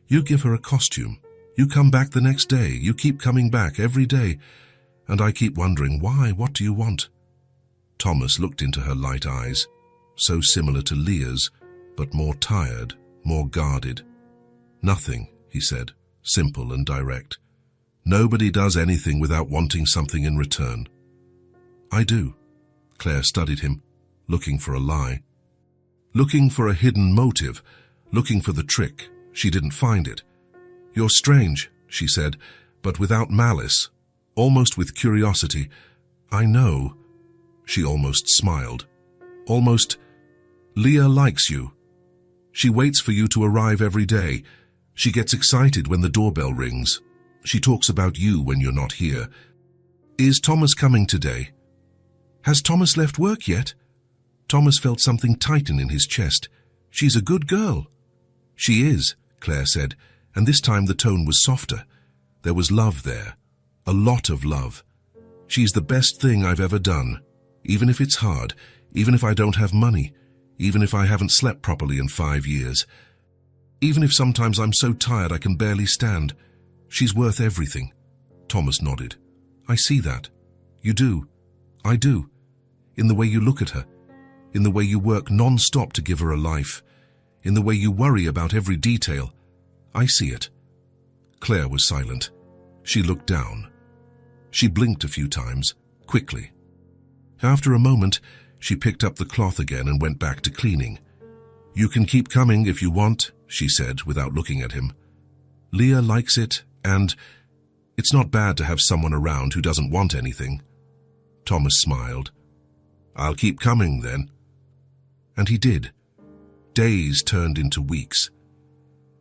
A: You give her a costume. You come back the next day. You keep coming back every day. And I keep wondering, why? What do you want?" Thomas looked into her light eyes, so similar to Leah's, but more tired, more guarded. "Nothing," he said, simple and direct. "Nobody does anything without wanting something in return." "I do." Claire studied him, looking for a lie. Looking for a hidden motive, looking for the trick. She didn't find it. "You're strange," she said, but without malice, almost with curiosity. "I know." She almost smiled. Almost, "Leah likes you. She waits for you to arrive every day. She gets excited when the doorbell rings. She talks about you when you're not here. Is Thomas coming today? Has Thomas left work yet?" Thomas felt something tighten in his chest. "She's a good girl." "She is," Claire said, and this time the tone was softer. There was love there, a lot of love. "She's the best thing I've ever done, even if it's hard, even if I don't have money, even if I haven't slept properly in 5 years, even if sometimes I'm so tired I can barely stand. She's worth everything." Thomas nodded. "I see that. You do. I do. In the way you look at her, in the way you work non-stop to give her a life, in the way you worry about every detail. I see it." Claire was silent. She looked down. She blinked a few times, quickly. After a moment, she picked up the cloth again and went back to cleaning. "You can keep coming if you want," she said without looking at him. "Leah likes it, and it's not bad to have someone around who doesn't want anything." Thomas smiled. "I'll keep coming then." And he did. Days turned into weeks.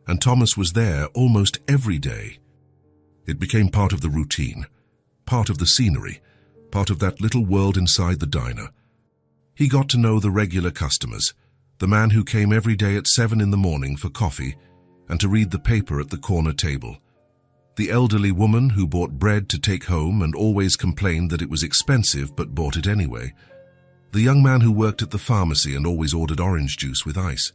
A: And Thomas was there almost every day. It became part of the routine, part of the scenery, part of that little world inside the diner. He got to know the regular customers, the man who came every day at 7 in the morning for coffee and to read the paper at the corner table, the elderly woman who bought bread to take home and always complained that it was expensive but bought it anyway, the young man who worked at the pharmacy and always ordered orange juice with ice.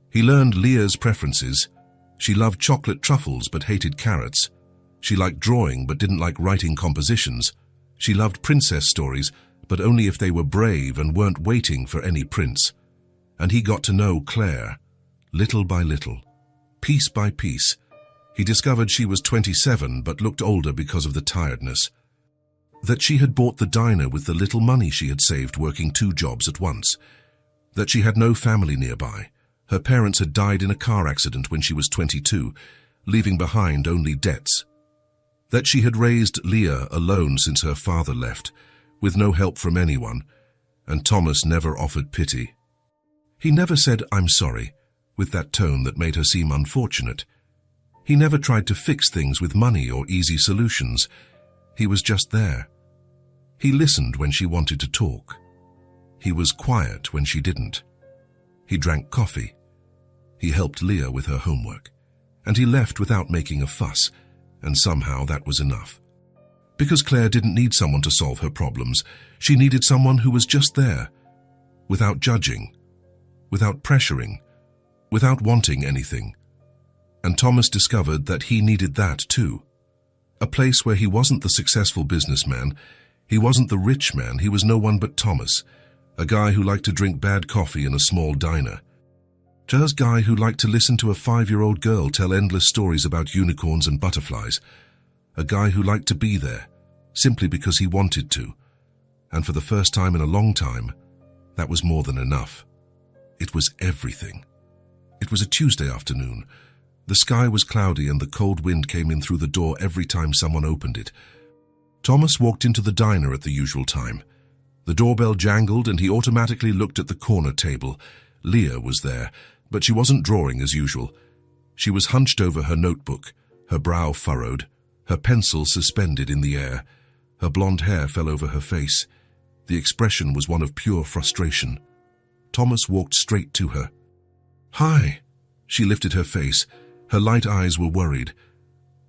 A: He learned Leah's preferences. She loved chocolate truffles but hated carrots. She liked drawing but didn't like writing compositions. She loved princess stories, but only if they were brave and weren't waiting for any prince. And he got to know Claire, little by little, piece by piece. He discovered she was 27 but looked older because of the tiredness. That she had bought the diner with the little money she had saved working 2 jobs at once. That she had no family nearby. Her parents had died in a car accident when she was 22, leaving behind only debts. That she had raised Leah alone since her father left, with no help from anyone, and Thomas never offered pity. He never said, "I'm sorry," with that tone that made her seem unfortunate. He never tried to fix things with money or easy solutions. He was just there. He listened when she wanted to talk. He was quiet when she didn't. He drank coffee. He helped Leah with her homework. And he left without making a fuss, and somehow that was enough. Because Claire didn't need someone to solve her problems. She needed someone who was just there, without judging, without pressuring, without wanting anything. And Thomas discovered that he needed that too. A place where he wasn't the successful businessman, he wasn't the rich man, he was no one but Thomas, a guy who liked to drink bad coffee in a small diner. Just a guy who liked to listen to a 5-year-old girl tell endless stories about unicorns and butterflies. A guy who liked to be there, simply because he wanted to. And for the first time in a long time, that was more than enough. It was everything. It was a Tuesday afternoon. The sky was cloudy and the cold wind came in through the door every time someone opened it. Thomas walked into the diner at the usual time. The doorbell jangled and he automatically looked at the corner table. Leah was there, but she wasn't drawing as usual. She was hunched over her notebook, her brow furrowed, her pencil suspended in the air. Her blonde hair fell over her face. The expression was one of pure frustration. Thomas walked straight to her. "Hi." She lifted her face. Her light eyes were worried.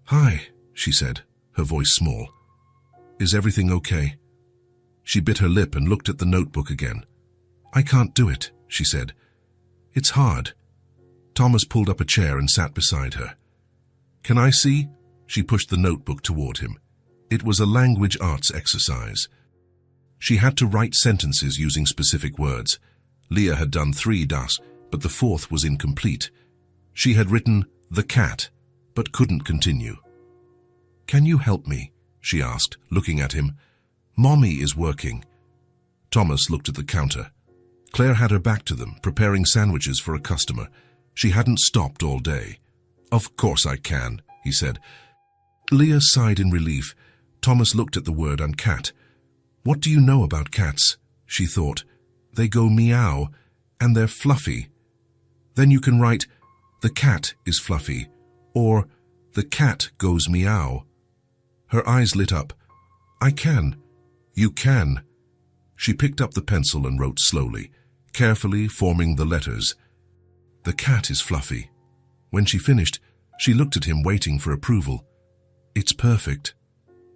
A: "Hi," she said, her voice small. "Is everything okay?" She bit her lip and looked at the notebook again. "I can't do it," she said. "It's hard." Thomas pulled up a chair and sat beside her. "Can I see?" She pushed the notebook toward him. It was a language arts exercise. She had to write sentences using specific words. Leah had done 3 das, but the 4th was incomplete. She had written "the cat," but couldn't continue. "Can you help me?" she asked, looking at him. "Mommy is working." Thomas looked at the counter. Claire had her back to them, preparing sandwiches for a customer. She hadn't stopped all day. "Of course I can," he said. Leah sighed in relief. Thomas looked at the word and cat. "What do you know about cats?" she thought. "They go meow, and they're fluffy." Then you can write, "The cat is fluffy," or "The cat goes meow." Her eyes lit up. "I can. You can." She picked up the pencil and wrote slowly, carefully forming the letters. "The cat is fluffy." When she finished, she looked at him waiting for approval. "It's perfect."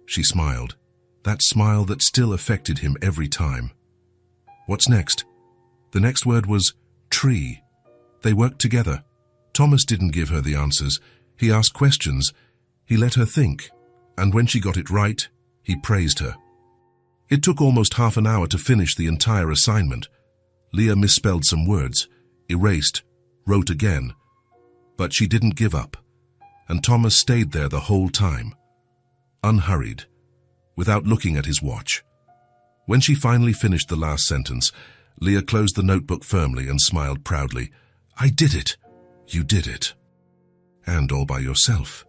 A: She smiled, that smile that still affected him every time. "What's next?" The next word was tree. They worked together. Thomas didn't give her the answers. He asked questions. He let her think. And when she got it right, he praised her. It took almost half an hour to finish the entire assignment. Leah misspelled some words, erased, wrote again. But she didn't give up. And Thomas stayed there the whole time, unhurried, without looking at his watch. When she finally finished the last sentence, Leah closed the notebook firmly and smiled proudly. "I did it." "You did it. And all by yourself."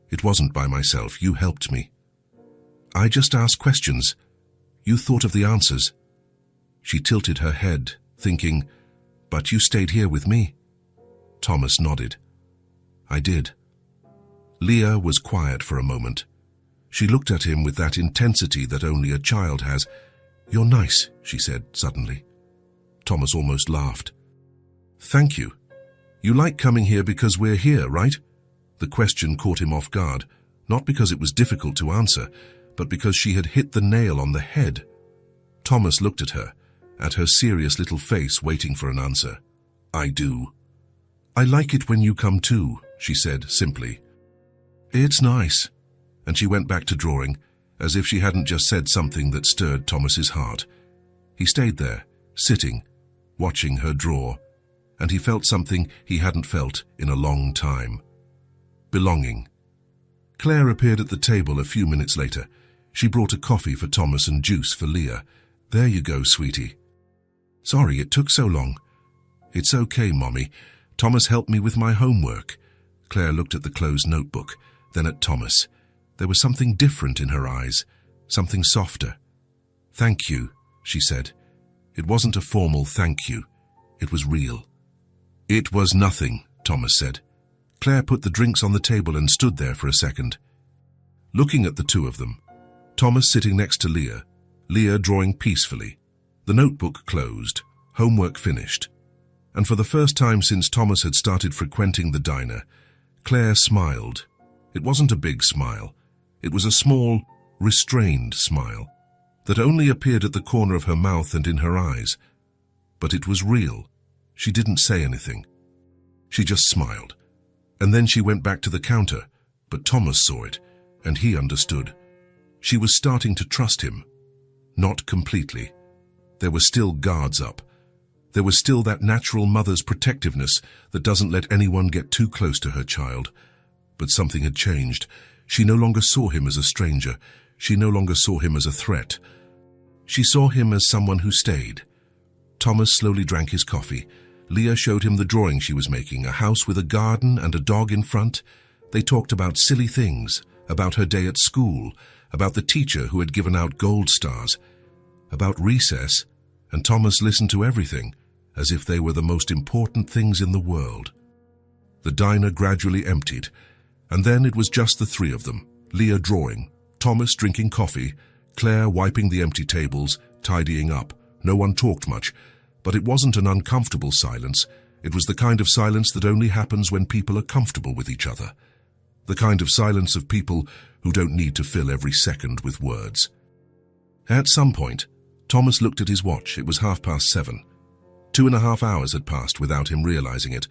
A: "It wasn't by myself. You helped me." "I just asked questions. You thought of the answers." She tilted her head, thinking, "But you stayed here with me." Thomas nodded. "I did." Leah was quiet for a moment. She looked at him with that intensity that only a child has. "You're nice," she said suddenly. Thomas almost laughed. "Thank you. You like coming here because we're here, right?" The question caught him off guard, not because it was difficult to answer, but because she had hit the nail on the head. Thomas looked at her serious little face waiting for an answer. "I do." "I like it when you come too," she said simply. "It's nice." And she went back to drawing, as if she hadn't just said something that stirred Thomas's heart. He stayed there, sitting, watching her draw, and he felt something he hadn't felt in a long time. Belonging. Claire appeared at the table a few minutes later. She brought a coffee for Thomas and juice for Leah. "There you go, sweetie." "Sorry it took so long." "It's okay, Mommy. Thomas helped me with my homework." Claire looked at the closed notebook, then at Thomas. There was something different in her eyes, something softer. "Thank you," she said. It wasn't a formal thank you. It was real. "It was nothing," Thomas said. Claire put the drinks on the table and stood there for a second, looking at the two of them. Thomas sitting next to Leah, Leah drawing peacefully. The notebook closed, homework finished. And for the first time since Thomas had started frequenting the diner, Claire smiled. It wasn't a big smile. It was a small, restrained smile that only appeared at the corner of her mouth and in her eyes. But it was real. She didn't say anything. She just smiled. And then she went back to the counter, but Thomas saw it, and he understood. She was starting to trust him. Not completely. There were still guards up. There was still that natural mother's protectiveness that doesn't let anyone get too close to her child. But something had changed. She no longer saw him as a stranger. She no longer saw him as a threat. She saw him as someone who stayed. Thomas slowly drank his coffee. Leah showed him the drawing she was making, a house with a garden and a dog in front. They talked about silly things, about her day at school, about the teacher who had given out gold stars, about recess, and Thomas listened to everything as if they were the most important things in the world. The diner gradually emptied, and then it was just the three of them, Leah drawing, Thomas drinking coffee, Claire wiping the empty tables, tidying up. No one talked much, but it wasn't an uncomfortable silence. It was the kind of silence that only happens when people are comfortable with each other. The kind of silence of people who don't need to fill every second with words. At some point, Thomas looked at his watch. It was 7:30. 2.5 hours had passed without him realizing it.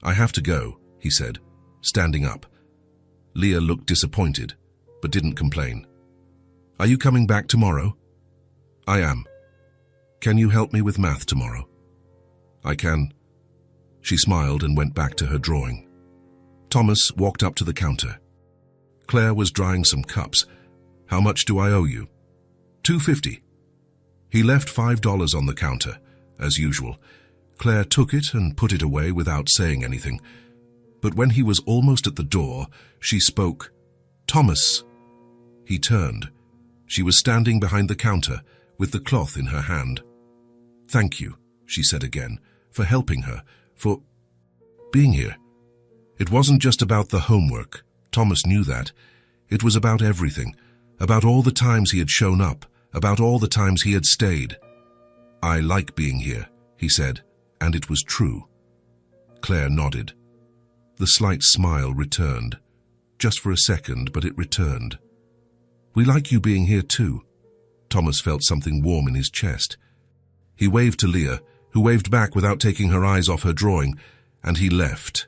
A: "I have to go," he said, standing up. Leah looked disappointed, but didn't complain. "Are you coming back tomorrow?" "I am." "Can you help me with math tomorrow?" "I can." She smiled and went back to her drawing. Thomas walked up to the counter. Claire was drying some cups. "How much do I owe you?" $2.50. He left $5 on the counter, as usual. Claire took it and put it away without saying anything. But when he was almost at the door, she spoke. "Thomas." He turned. She was standing behind the counter, with the cloth in her hand. "Thank you," she said again, "for helping her, for being here." It wasn't just about the homework. Thomas knew that. It was about everything, about all the times he had shown up, about all the times he had stayed. "I like being here," he said, and it was true. Claire nodded. The slight smile returned. Just for a second, but it returned. "We like you being here too." Thomas felt something warm in his chest. He waved to Leah, who waved back without taking her eyes off her drawing, and he left.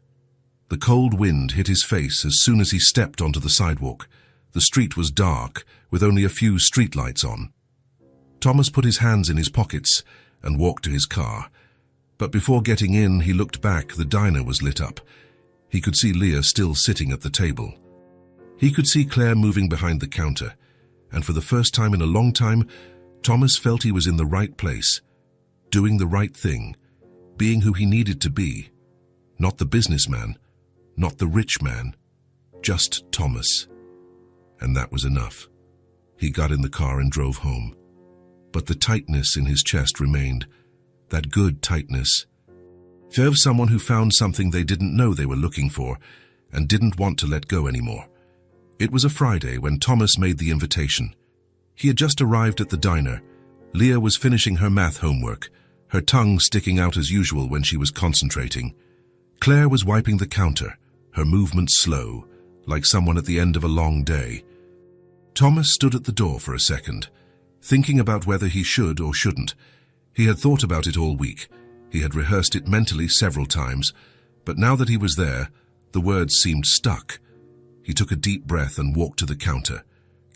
A: The cold wind hit his face as soon as he stepped onto the sidewalk. The street was dark, with only a few streetlights on. Thomas put his hands in his pockets and walked to his car. But before getting in, he looked back. The diner was lit up. He could see Leah still sitting at the table. He could see Claire moving behind the counter, and for the first time in a long time, Thomas felt he was in the right place, doing the right thing, being who he needed to be. Not the businessman, not the rich man, just Thomas. And that was enough. He got in the car and drove home. But the tightness in his chest remained, that good tightness. Of someone who found something they didn't know they were looking for and didn't want to let go anymore. It was a Friday when Thomas made the invitation. He had just arrived at the diner. Leah was finishing her math homework, her tongue sticking out as usual when she was concentrating. Claire was wiping the counter, her movements slow, like someone at the end of a long day. Thomas stood at the door for a second, thinking about whether he should or shouldn't. He had thought about it all week. He had rehearsed it mentally several times, but now that he was there, the words seemed stuck. He took a deep breath and walked to the counter.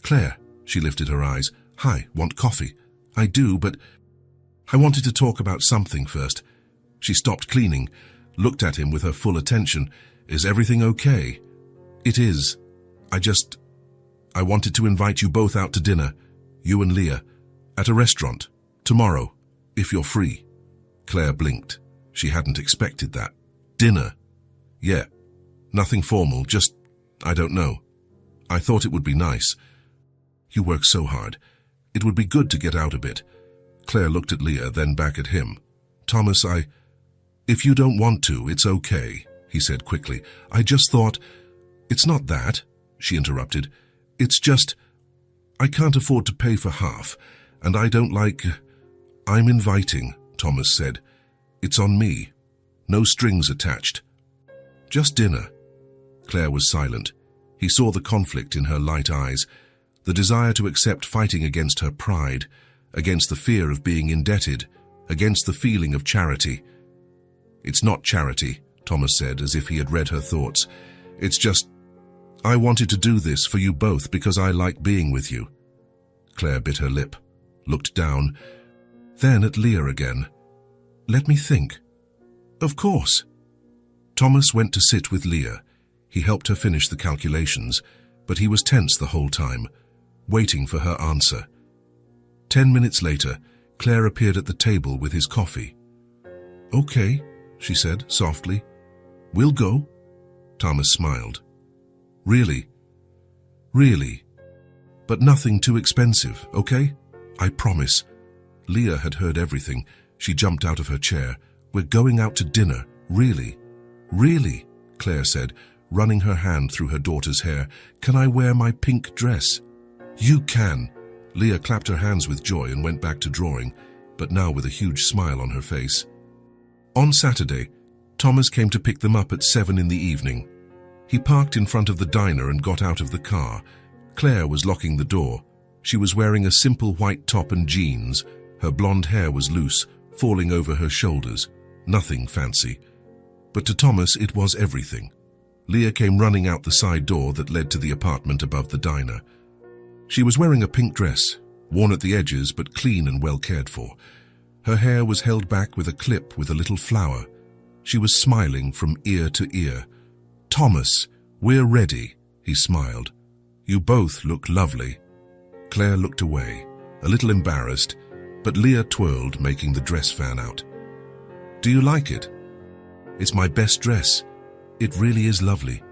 A: "Claire," she lifted her eyes. "Hi, want coffee?" "I do, but I wanted to talk about something first." She stopped cleaning, looked at him with her full attention. "Is everything okay?" "It is. I wanted to invite you both out to dinner, you and Leah, at a restaurant, tomorrow, if you're free." Claire blinked. She hadn't expected that. "Dinner?" "Yeah. Nothing formal, just, I don't know. I thought it would be nice. You work so hard. It would be good to get out a bit." Claire looked at Leah, then back at him. "Thomas, if you don't want to, it's okay," he said quickly. "I just thought—" "It's not that," she interrupted. "It's just, I can't afford to pay for half, and I don't like—" "I'm inviting," Thomas said. "It's on me. No strings attached. Just dinner." Claire was silent. He saw the conflict in her light eyes, the desire to accept fighting against her pride, against the fear of being indebted, against the feeling of charity. "It's not charity," Thomas said, as if he had read her thoughts. "It's just, I wanted to do this for you both because I like being with you." Claire bit her lip, looked down, then at Leah again. "Let me think." "Of course." Thomas went to sit with Leah. He helped her finish the calculations, but he was tense the whole time, waiting for her answer. 10 minutes later, Claire appeared at the table with his coffee. "Okay," she said softly. "We'll go." Thomas smiled. "Really? Really? But nothing too expensive, okay? I promise." Leah had heard everything. She jumped out of her chair. "We're going out to dinner, really?" "Really?" Claire said, running her hand through her daughter's hair. "Can I wear my pink dress?" "You can." Leah clapped her hands with joy and went back to drawing, but now with a huge smile on her face. On Saturday, Thomas came to pick them up at 7 in the evening. He parked in front of the diner and got out of the car. Claire was locking the door. She was wearing a simple white top and jeans. Her blonde hair was loose, falling over her shoulders. Nothing fancy. But to Thomas it was everything. Leah came running out the side door that led to the apartment above the diner. She was wearing a pink dress, worn at the edges but clean and well cared for. Her hair was held back with a clip with a little flower. She was smiling from ear to ear. "Thomas, we're ready," he smiled. "You both look lovely." Claire looked away, a little embarrassed, but Leah twirled, making the dress fan out. "Do you like it?" "It's my best dress. It really is lovely."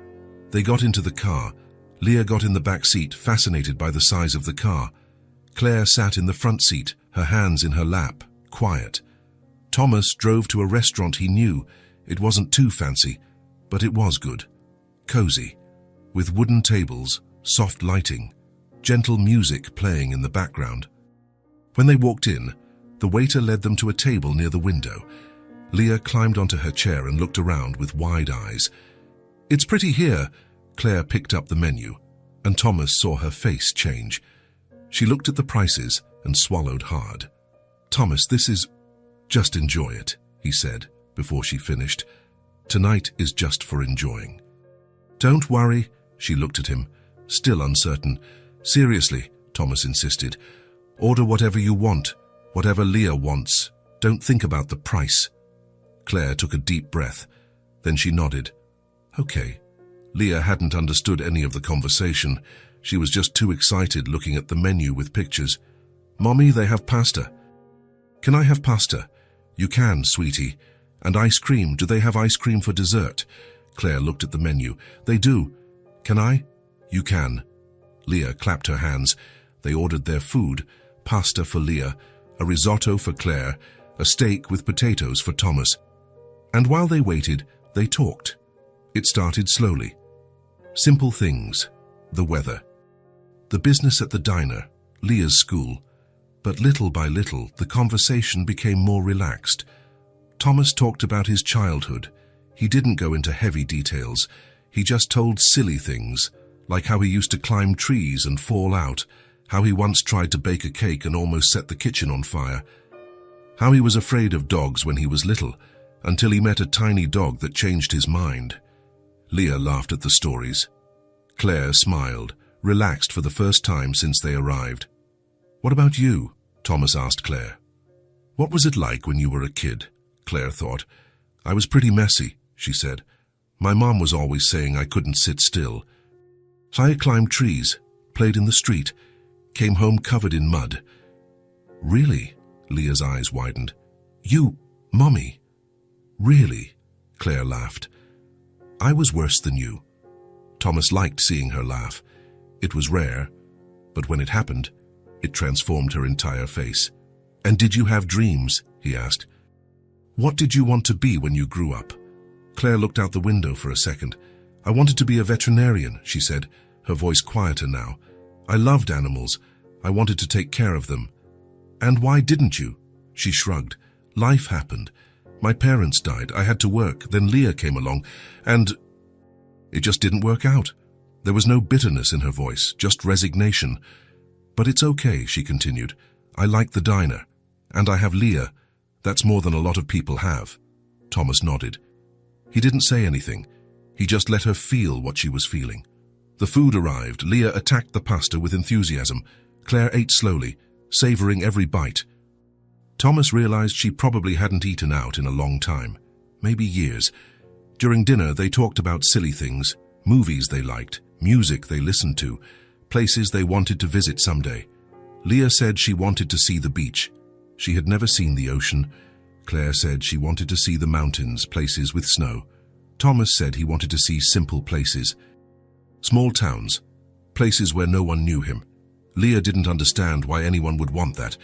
A: They got into the car. Leah got in the back seat, fascinated by the size of the car. Claire sat in the front seat, her hands in her lap, quiet. Thomas drove to a restaurant he knew. It wasn't too fancy, but it was good. Cozy, with wooden tables, soft lighting, gentle music playing in the background. When they walked in, the waiter led them to a table near the window. Leah climbed onto her chair and looked around with wide eyes. "It's pretty here." Claire picked up the menu, and Thomas saw her face change. She looked at the prices and swallowed hard. "Thomas, this is... just enjoy it," he said before she finished. "Tonight is just for enjoying." "Don't worry," she looked at him, still uncertain. "Seriously," Thomas insisted. "Order whatever you want, whatever Leah wants. Don't think about the price." Claire took a deep breath. Then she nodded. "Okay." Leah hadn't understood any of the conversation. She was just too excited looking at the menu with pictures. "Mommy, they have pasta." "Can I have pasta?" "You can, sweetie." "And ice cream. Do they have ice cream for dessert?" Claire looked at the menu. "They do." "Can I?" "You can." Leah clapped her hands. They ordered their food, pasta for Leah, a risotto for Claire, a steak with potatoes for Thomas. And while they waited, they talked. It started slowly. Simple things, the weather, the business at the diner, Leah's school. But little by little, the conversation became more relaxed. Thomas talked about his childhood. He didn't go into heavy details. He just told silly things, like how he used to climb trees and fall out, how he once tried to bake a cake and almost set the kitchen on fire, how he was afraid of dogs when he was little, until he met a tiny dog that changed his mind. Leah laughed at the stories. Claire smiled, relaxed for the first time since they arrived. "What about you?" Thomas asked Claire. "What was it like when you were a kid?" Claire thought. "I was pretty messy," she said. "My mom was always saying I couldn't sit still. I climbed trees, played in the street, came home covered in mud." "Really?" Leah's eyes widened. "You, Mommy?" "Really?" Claire laughed. "I was worse than you." Thomas liked seeing her laugh. It was rare, but when it happened, it transformed her entire face. "And did you have dreams?" he asked. "What did you want to be when you grew up?" Claire looked out the window for a second. "I wanted to be a veterinarian," she said, her voice quieter now. "I loved animals. I wanted to take care of them." "And why didn't you?" She shrugged. "Life happened. My parents died. I had to work. Then Leah came along, and it just didn't work out." There was no bitterness in her voice, just resignation. "But it's okay," she continued. "I like the diner. And I have Leah. That's more than a lot of people have." Thomas nodded. He didn't say anything. He just let her feel what she was feeling. The food arrived. Leah attacked the pasta with enthusiasm. Claire ate slowly, savoring every bite. Thomas realized she probably hadn't eaten out in a long time, maybe years. During dinner, they talked about silly things, movies they liked, music they listened to, places they wanted to visit someday. Leah said she wanted to see the beach. She had never seen the ocean. Claire said she wanted to see the mountains, places with snow. Thomas said he wanted to see simple places. Small towns, places where no one knew him. Leah didn't understand why anyone would want that,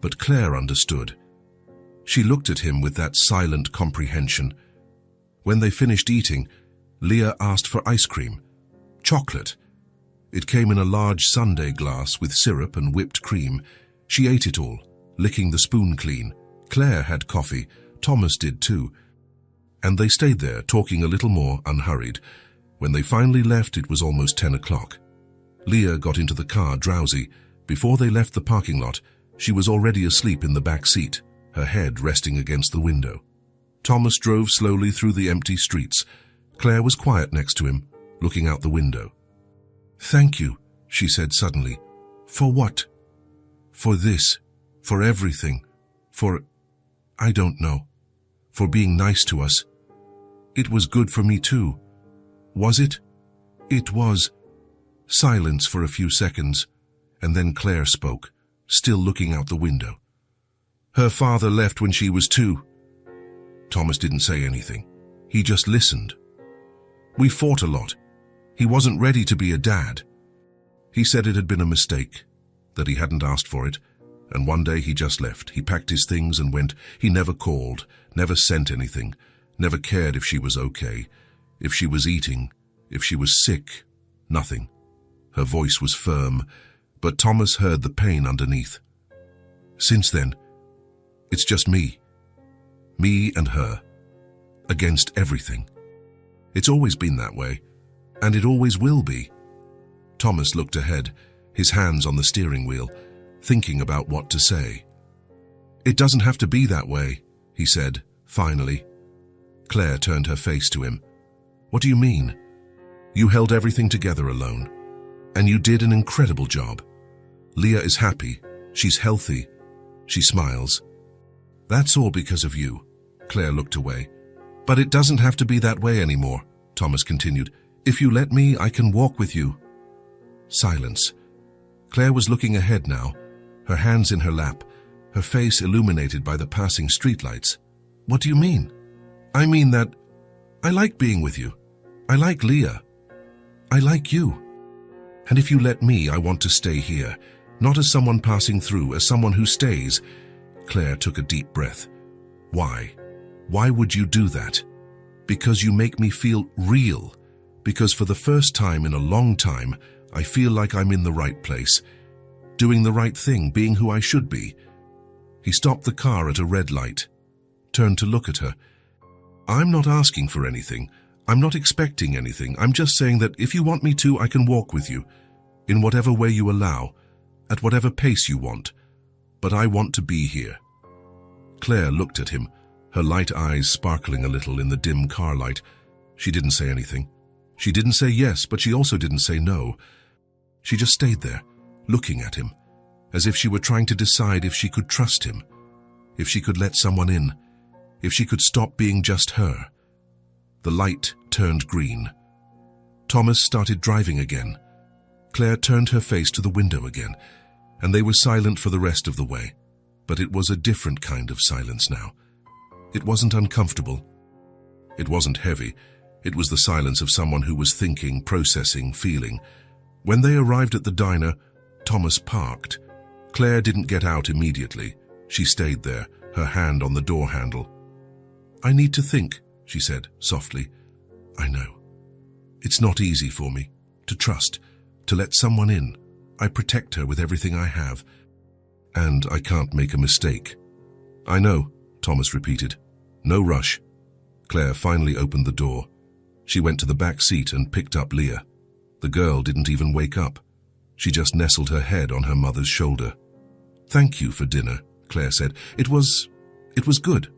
A: but Claire understood. She looked at him with that silent comprehension. When they finished eating, Leah asked for ice cream. Chocolate. It came in a large sundae glass with syrup and whipped cream. She ate it all, licking the spoon clean. Claire had coffee. Thomas did too. And they stayed there, talking a little more, unhurried. When they finally left, it was almost 10 o'clock. Leah got into the car, drowsy. Before they left the parking lot, she was already asleep in the back seat, her head resting against the window. Thomas drove slowly through the empty streets. Claire was quiet next to him, looking out the window. "Thank you," she said suddenly. "For what?" "For this. For everything. I don't know. For being nice to us. It was good for me too." "Was it?" "It was." Silence for a few seconds, and then Claire spoke, still looking out the window. "Her father left when she was 2. Thomas didn't say anything. He just listened. "We fought a lot. He wasn't ready to be a dad. He said it had been a mistake, that he hadn't asked for it, and one day he just left. He packed his things and went. He never called, never sent anything, never cared if she was okay, if she was eating, if she was sick, nothing." Her voice was firm, but Thomas heard the pain underneath. "Since then, it's just me. Me and her. Against everything. It's always been that way, and it always will be." Thomas looked ahead, his hands on the steering wheel, thinking about what to say. "It doesn't have to be that way," he said, finally. Claire turned her face to him. "What do you mean? You held everything together alone, and you did an incredible job. Leah is happy. She's healthy. She smiles. That's all because of you." Claire looked away. "But it doesn't have to be that way anymore," Thomas continued. "If you let me, I can walk with you." Silence. Claire was looking ahead now, her hands in her lap, her face illuminated by the passing streetlights. "What do you mean?" "I mean that I like being with you. I like Leah. I like you. And if you let me, I want to stay here, not as someone passing through, as someone who stays." Claire took a deep breath. "Why? Why would you do that?" "Because you make me feel real. Because for the first time in a long time, I feel like I'm in the right place, doing the right thing, being who I should be." He stopped the car at a red light, turned to look at her. "I'm not asking for anything. I'm not expecting anything. I'm just saying that if you want me to, I can walk with you, in whatever way you allow, at whatever pace you want. But I want to be here." Claire looked at him, her light eyes sparkling a little in the dim car light. She didn't say anything. She didn't say yes, but she also didn't say no. She just stayed there, looking at him, as if she were trying to decide if she could trust him, if she could let someone in, if she could stop being just her. The light turned green. Thomas started driving again. Claire turned her face to the window again, and they were silent for the rest of the way. But it was a different kind of silence now. It wasn't uncomfortable. It wasn't heavy. It was the silence of someone who was thinking, processing, feeling. When they arrived at the diner, Thomas parked. Claire didn't get out immediately. She stayed there, her hand on the door handle. "I need to think," she said softly. "I know. It's not easy for me to trust, to let someone in. I protect her with everything I have. And I can't make a mistake." "I know," Thomas repeated. "No rush." Claire finally opened the door. She went to the back seat and picked up Leah. The girl didn't even wake up. She just nestled her head on her mother's shoulder. "Thank you for dinner," Claire said. It was good."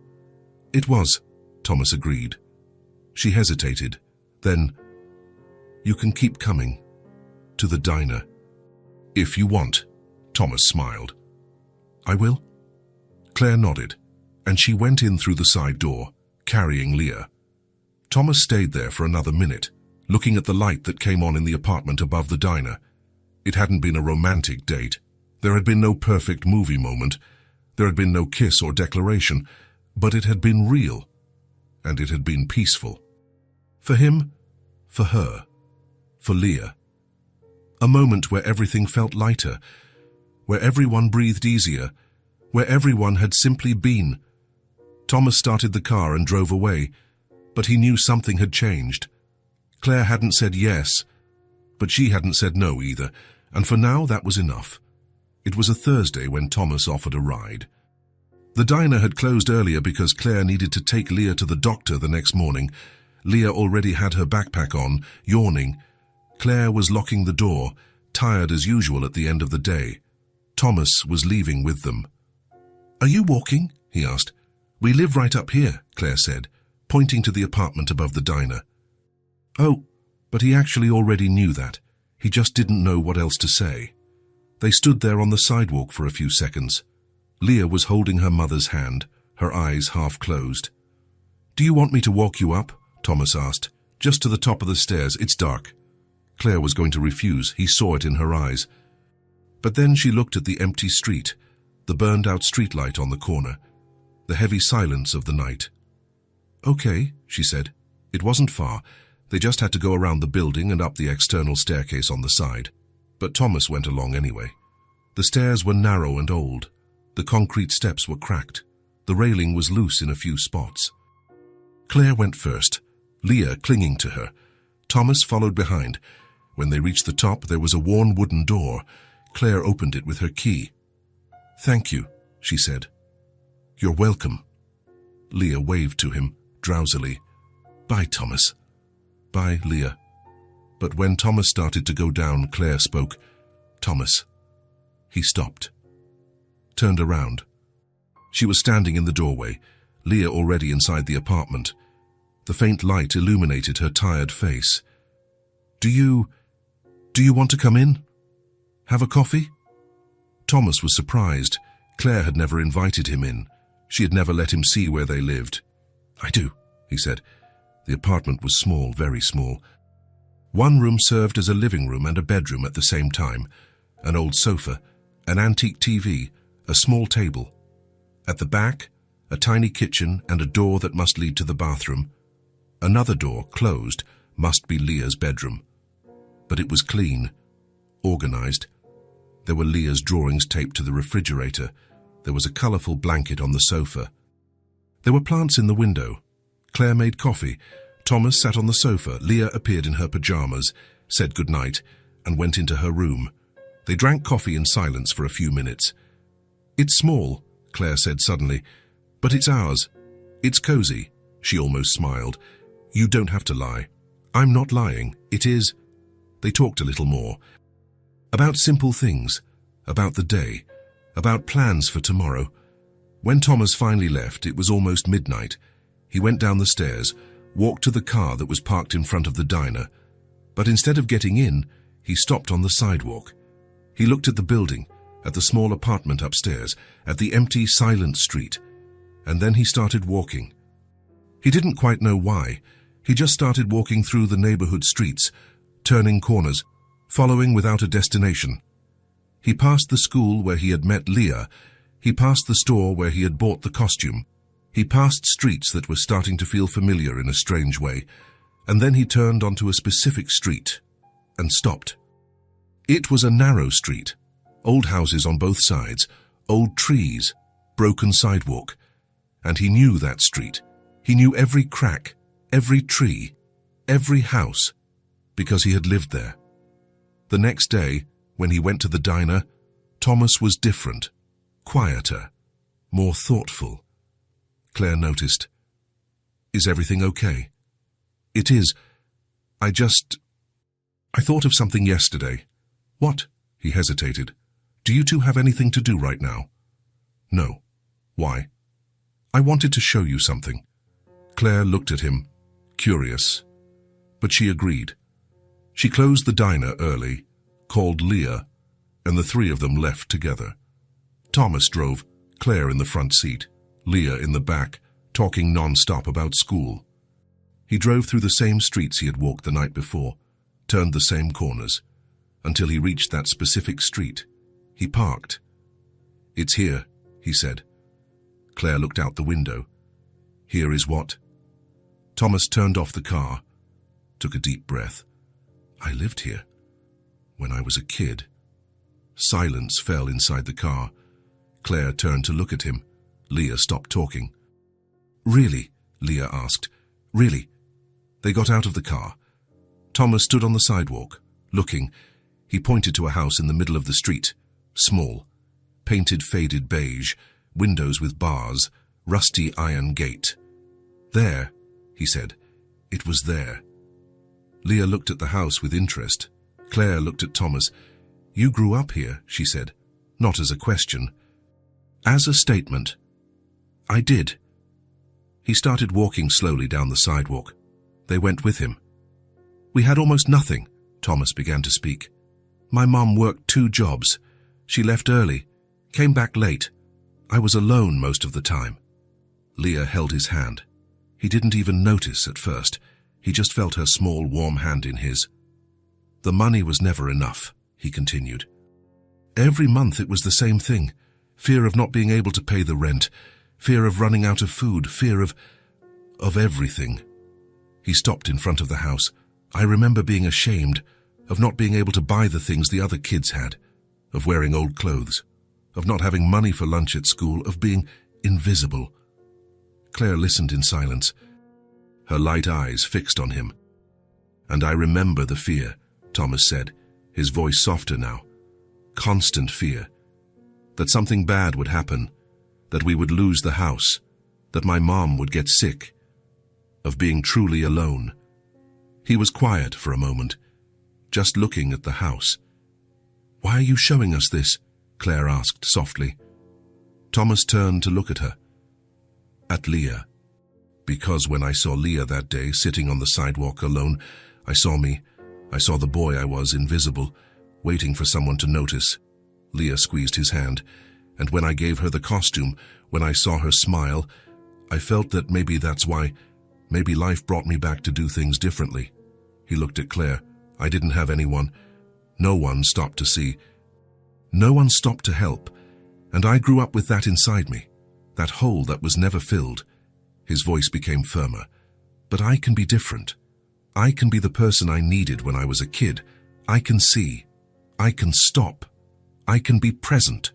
A: "It was," Thomas agreed. She hesitated. Then, "You can keep coming. To the diner. If you want," Thomas smiled. "I will?" Claire nodded, and she went in through the side door, carrying Leah. Thomas stayed there for another minute, looking at the light that came on in the apartment above the diner. It hadn't been a romantic date. There had been no perfect movie moment. There had been no kiss or declaration, but it had been real, and it had been peaceful. For him, for her, for Leah. A moment where everything felt lighter, where everyone breathed easier, where everyone had simply been. Thomas started the car and drove away, but he knew something had changed. Claire hadn't said yes, but she hadn't said no either, and for now that was enough. It was a Thursday when Thomas offered a ride. The diner had closed earlier because Claire needed to take Leah to the doctor the next morning. Leah already had her backpack on, yawning. Claire was locking the door, tired as usual at the end of the day. Thomas was leaving with them. "Are you walking?" he asked. "We live right up here," Claire said, pointing to the apartment above the diner. Oh, but he actually already knew that. He just didn't know what else to say. They stood there on the sidewalk for a few seconds. Leah was holding her mother's hand, her eyes half closed. "Do you want me to walk you up?" Thomas asked. "Just to the top of the stairs. It's dark." Claire was going to refuse. He saw it in her eyes. But then she looked at the empty street, the burned-out streetlight on the corner, the heavy silence of the night. "Okay," she said. It wasn't far. They just had to go around the building and up the external staircase on the side. But Thomas went along anyway. The stairs were narrow and old. The concrete steps were cracked. The railing was loose in a few spots. Claire went first, Leah clinging to her. Thomas followed behind. When they reached the top, there was a worn wooden door. Claire opened it with her key. "Thank you," she said. "You're welcome." Leah waved to him, drowsily. "Bye, Thomas." "Bye, Leah." But when Thomas started to go down, Claire spoke. "Thomas." He stopped. Turned around. She was standing in the doorway, Leah already inside the apartment. The faint light illuminated her tired face. Do you want to come in? Have a coffee?" Thomas was surprised. Claire had never invited him in. She had never let him see where they lived. "I do," he said. The apartment was small, very small. One room served as a living room and a bedroom at the same time. An old sofa, an antique TV, a small table. At the back, a tiny kitchen and a door that must lead to the bathroom. Another door, closed, must be Leah's bedroom. But it was clean, organized. There were Leah's drawings taped to the refrigerator. There was a colorful blanket on the sofa. There were plants in the window. Claire made coffee. Thomas sat on the sofa. Leah appeared in her pajamas, said goodnight, and went into her room. They drank coffee in silence for a few minutes. "It's small," Claire said suddenly, "but it's ours. It's cozy." She almost smiled. "You don't have to lie." "I'm not lying. It is." They talked a little more. About simple things, about the day, about plans for tomorrow. When Thomas finally left, it was almost midnight. He went down the stairs, walked to the car that was parked in front of the diner. But instead of getting in, he stopped on the sidewalk. He looked at the building, at the small apartment upstairs, at the empty, silent street. And then he started walking. He didn't quite know why. He just started walking through the neighborhood streets, turning corners, following without a destination. He passed the school where he had met Leah. He passed the store where he had bought the costume. He passed streets that were starting to feel familiar in a strange way. And then he turned onto a specific street and stopped. It was a narrow street. Old houses on both sides, old trees, broken sidewalk. And he knew that street. He knew every crack, every tree, every house, because he had lived there. The next day, when he went to the diner, Thomas was different, quieter, more thoughtful. Claire noticed. "Is everything okay?" "It is. I thought of something yesterday." "What?" He hesitated. "Do you two have anything to do right now?" "No." "Why?" "I wanted to show you something." Claire looked at him, curious, but she agreed. She closed the diner early, called Leah, and the three of them left together. Thomas drove, Claire in the front seat, Leah in the back, talking non-stop about school. He drove through the same streets he had walked the night before, turned the same corners, until he reached that specific street. He parked. "It's here," he said. Claire looked out the window. "Here is what?" Thomas turned off the car, took a deep breath. "I lived here when I was a kid." Silence fell inside the car. Claire turned to look at him. Leah stopped talking. "Really?" Leah asked. "Really?" They got out of the car. Thomas stood on the sidewalk, looking. He pointed to a house in the middle of the street, small, painted faded beige, windows with bars, rusty iron gate. "There," he said. "It was there." Leah looked at the house with interest. Claire looked at Thomas. "You grew up here," she said, not as a question, as a statement. "I did." He started walking slowly down the sidewalk. They went with him. "We had almost nothing," Thomas began to speak. "My mom worked 2 jobs. She left early, came back late. I was alone most of the time." Leah held his hand. He didn't even notice at first. He just felt her small, warm hand in his. "The money was never enough," he continued. "Every month it was the same thing. Fear of not being able to pay the rent, fear of running out of food, fear of everything." He stopped in front of the house. "I remember being ashamed of not being able to buy the things the other kids had, of wearing old clothes, of not having money for lunch at school, of being invisible." Claire listened in silence, her light eyes fixed on him. "And I remember the fear," Thomas said, his voice softer now. "Constant fear. That something bad would happen, that we would lose the house, that my mom would get sick, of being truly alone." He was quiet for a moment, just looking at the house. "Why are you showing us this?" Claire asked softly. Thomas turned to look at her. "At Leah. Because when I saw Leah that day sitting on the sidewalk alone, I saw the boy I was, invisible, waiting for someone to notice." Leah squeezed his hand, "and when I gave her the costume, when I saw her smile, I felt that maybe that's why, maybe life brought me back to do things differently." He looked at Claire. "I didn't have anyone. No one stopped to see. No one stopped to help. And I grew up with that inside me, that hole that was never filled." His voice became firmer. "But I can be different. I can be the person I needed when I was a kid. I can see. I can stop. I can be present."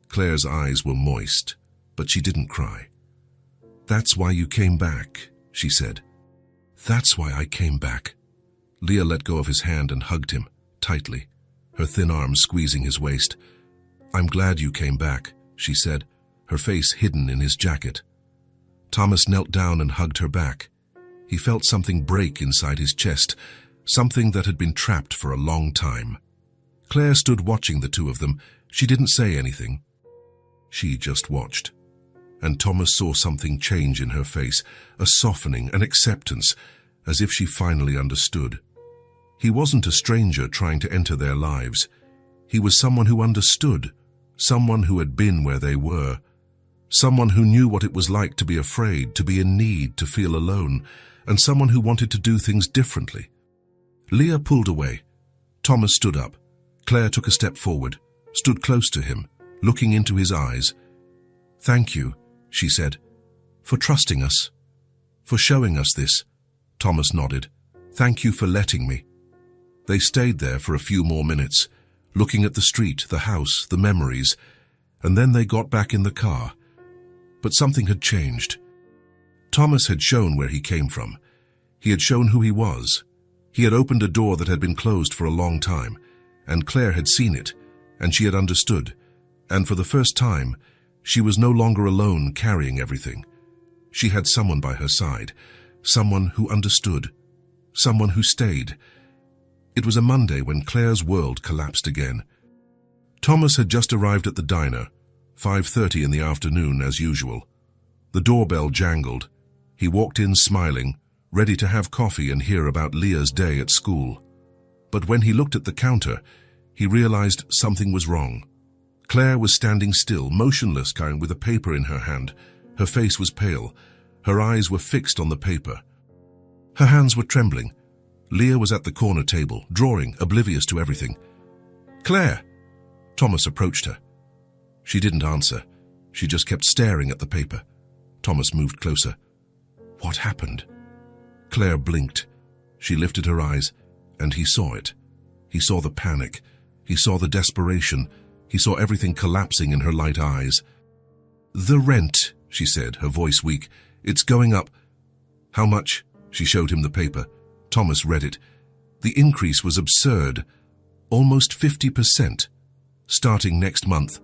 A: Claire's eyes were moist, but she didn't cry. "That's why you came back," she said. "That's why I came back." Leah let go of his hand and hugged him, tightly, her thin arms squeezing his waist. "I'm glad you came back," she said, her face hidden in his jacket. Thomas knelt down and hugged her back. He felt something break inside his chest, something that had been trapped for a long time. Claire stood watching the two of them. She didn't say anything. She just watched. And Thomas saw something change in her face, a softening, an acceptance, as if she finally understood. He wasn't a stranger trying to enter their lives. He was someone who understood, someone who had been where they were, someone who knew what it was like to be afraid, to be in need, to feel alone, and someone who wanted to do things differently. Leah pulled away. Thomas stood up. Claire took a step forward, stood close to him, looking into his eyes. "Thank you," she said, "for trusting us, for showing us this." Thomas nodded. "Thank you for letting me." They stayed there for a few more minutes, looking at the street, the house, the memories, and then they got back in the car. But something had changed. Thomas had shown where he came from. He had shown who he was. He had opened a door that had been closed for a long time, and Claire had seen it, and she had understood, and for the first time, she was no longer alone carrying everything. She had someone by her side, someone who understood, someone who stayed. It was a Monday when Claire's world collapsed again. Thomas had just arrived at the diner, 5:30 in the afternoon as usual. The doorbell jangled. He walked in smiling, ready to have coffee and hear about Leah's day at school. But when he looked at the counter, he realized something was wrong. Claire was standing still, motionless, with a paper in her hand. Her face was pale. Her eyes were fixed on the paper. Her hands were trembling. Leah was at the corner table, drawing, oblivious to everything. "Claire!" Thomas approached her. She didn't answer. She just kept staring at the paper. Thomas moved closer. "What happened?" Claire blinked. She lifted her eyes, and he saw it. He saw the panic. He saw the desperation. He saw everything collapsing in her light eyes. "The rent," she said, her voice weak. "It's going up." "How much?" She showed him the paper. Thomas read it. The increase was absurd. Almost 50%. Starting next month.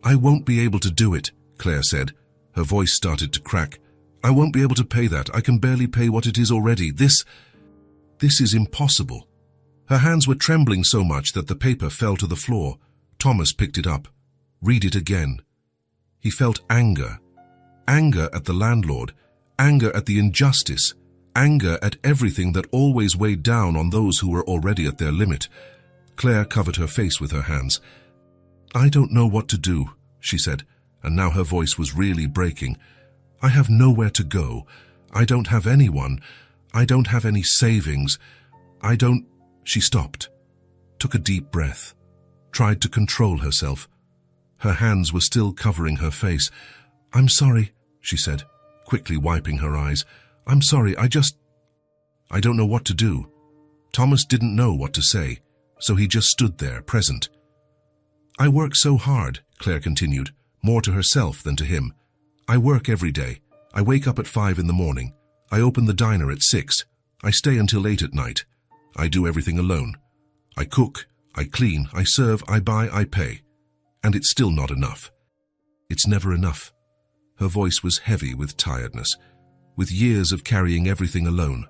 A: "I won't be able to do it," Claire said. Her voice started to crack. "I won't be able to pay that. I can barely pay what it is already. This is impossible." Her hands were trembling so much that the paper fell to the floor. Thomas picked it up. "Read it again." He felt anger. Anger at the landlord. Anger at the injustice. Anger at everything that always weighed down on those who were already at their limit. Claire covered her face with her hands. "I don't know what to do," she said, and now her voice was really breaking. "I have nowhere to go. I don't have anyone. I don't have any savings. I don't—" She stopped, took a deep breath, tried to control herself. Her hands were still covering her face. "I'm sorry," she said, quickly wiping her eyes. "I'm sorry, I don't know what to do." Thomas didn't know what to say, so he just stood there, present. "I work so hard," Claire continued, more to herself than to him. "I work every day. I wake up at 5 in the morning. I open the diner at 6. I stay until 8 at night. I do everything alone. I cook, I clean, I serve, I buy, I pay. And it's still not enough. It's never enough." Her voice was heavy with tiredness, with years of carrying everything alone.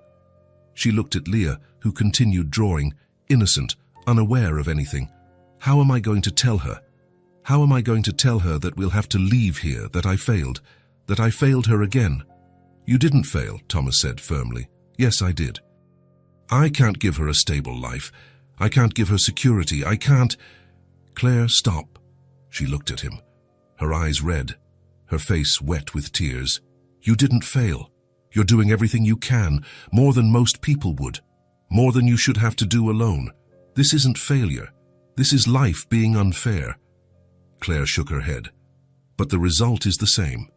A: She looked at Leah, who continued drawing, innocent, unaware of anything. "How am I going to tell her? How am I going to tell her that we'll have to leave here, that I failed her again?" "You didn't fail," Thomas said firmly. "Yes, I did. I can't give her a stable life. I can't give her security. I can't—" "Claire, stop." She looked at him, her eyes red, her face wet with tears. "You didn't fail. You're doing everything you can, more than most people would, more than you should have to do alone. This isn't failure. This is life being unfair." Claire shook her head. "But the result is the same.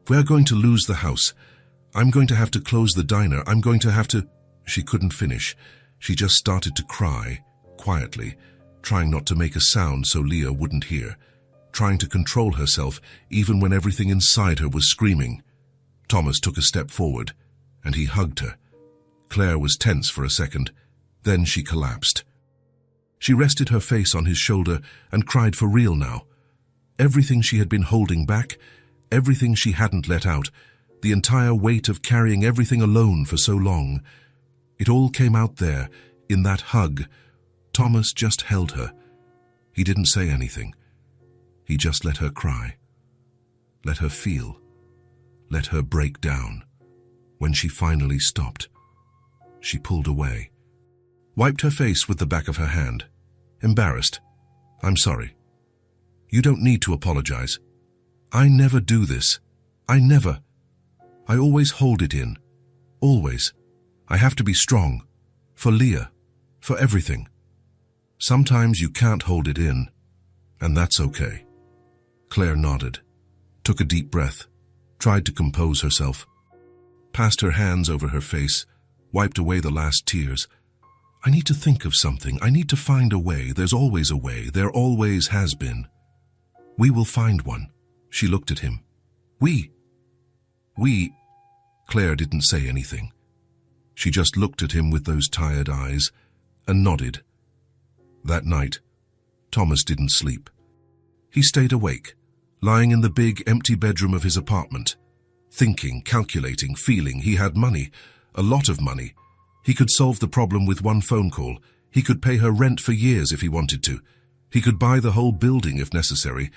A: We're going to lose the house. I'm going to have to close the diner. I'm going to have to—" She couldn't finish. She just started to cry, quietly, trying not to make a sound so Leah wouldn't hear, trying to control herself even when everything inside her was screaming. Thomas took a step forward, and he hugged her. Claire was tense for a second. Then she collapsed. She rested her face on his shoulder and cried for real now. Everything she had been holding back, everything she hadn't let out, the entire weight of carrying everything alone for so long. It all came out there, in that hug. Thomas just held her. He didn't say anything. He just let her cry. Let her feel. Let her break down. When she finally stopped, she pulled away, wiped her face with the back of her hand. Embarrassed. "I'm sorry." "You don't need to apologize. I never do this. I never. I always hold it in. Always. I have to be strong. For Leah. For everything. Sometimes you can't hold it in. And that's okay." Claire nodded, took a deep breath, tried to compose herself, passed her hands over her face, wiped away the last tears. "I need to think of something. I need to find a way. There's always a way. There always has been. We will find one." She looked at him. We. Claire didn't say anything. She just looked at him with those tired eyes and nodded. That night, Thomas didn't sleep. He stayed awake, lying in the big, empty bedroom of his apartment, thinking, calculating, feeling. He had money, a lot of money. He could solve the problem with one phone call. He could pay her rent for years if he wanted to. He could buy the whole building if necessary.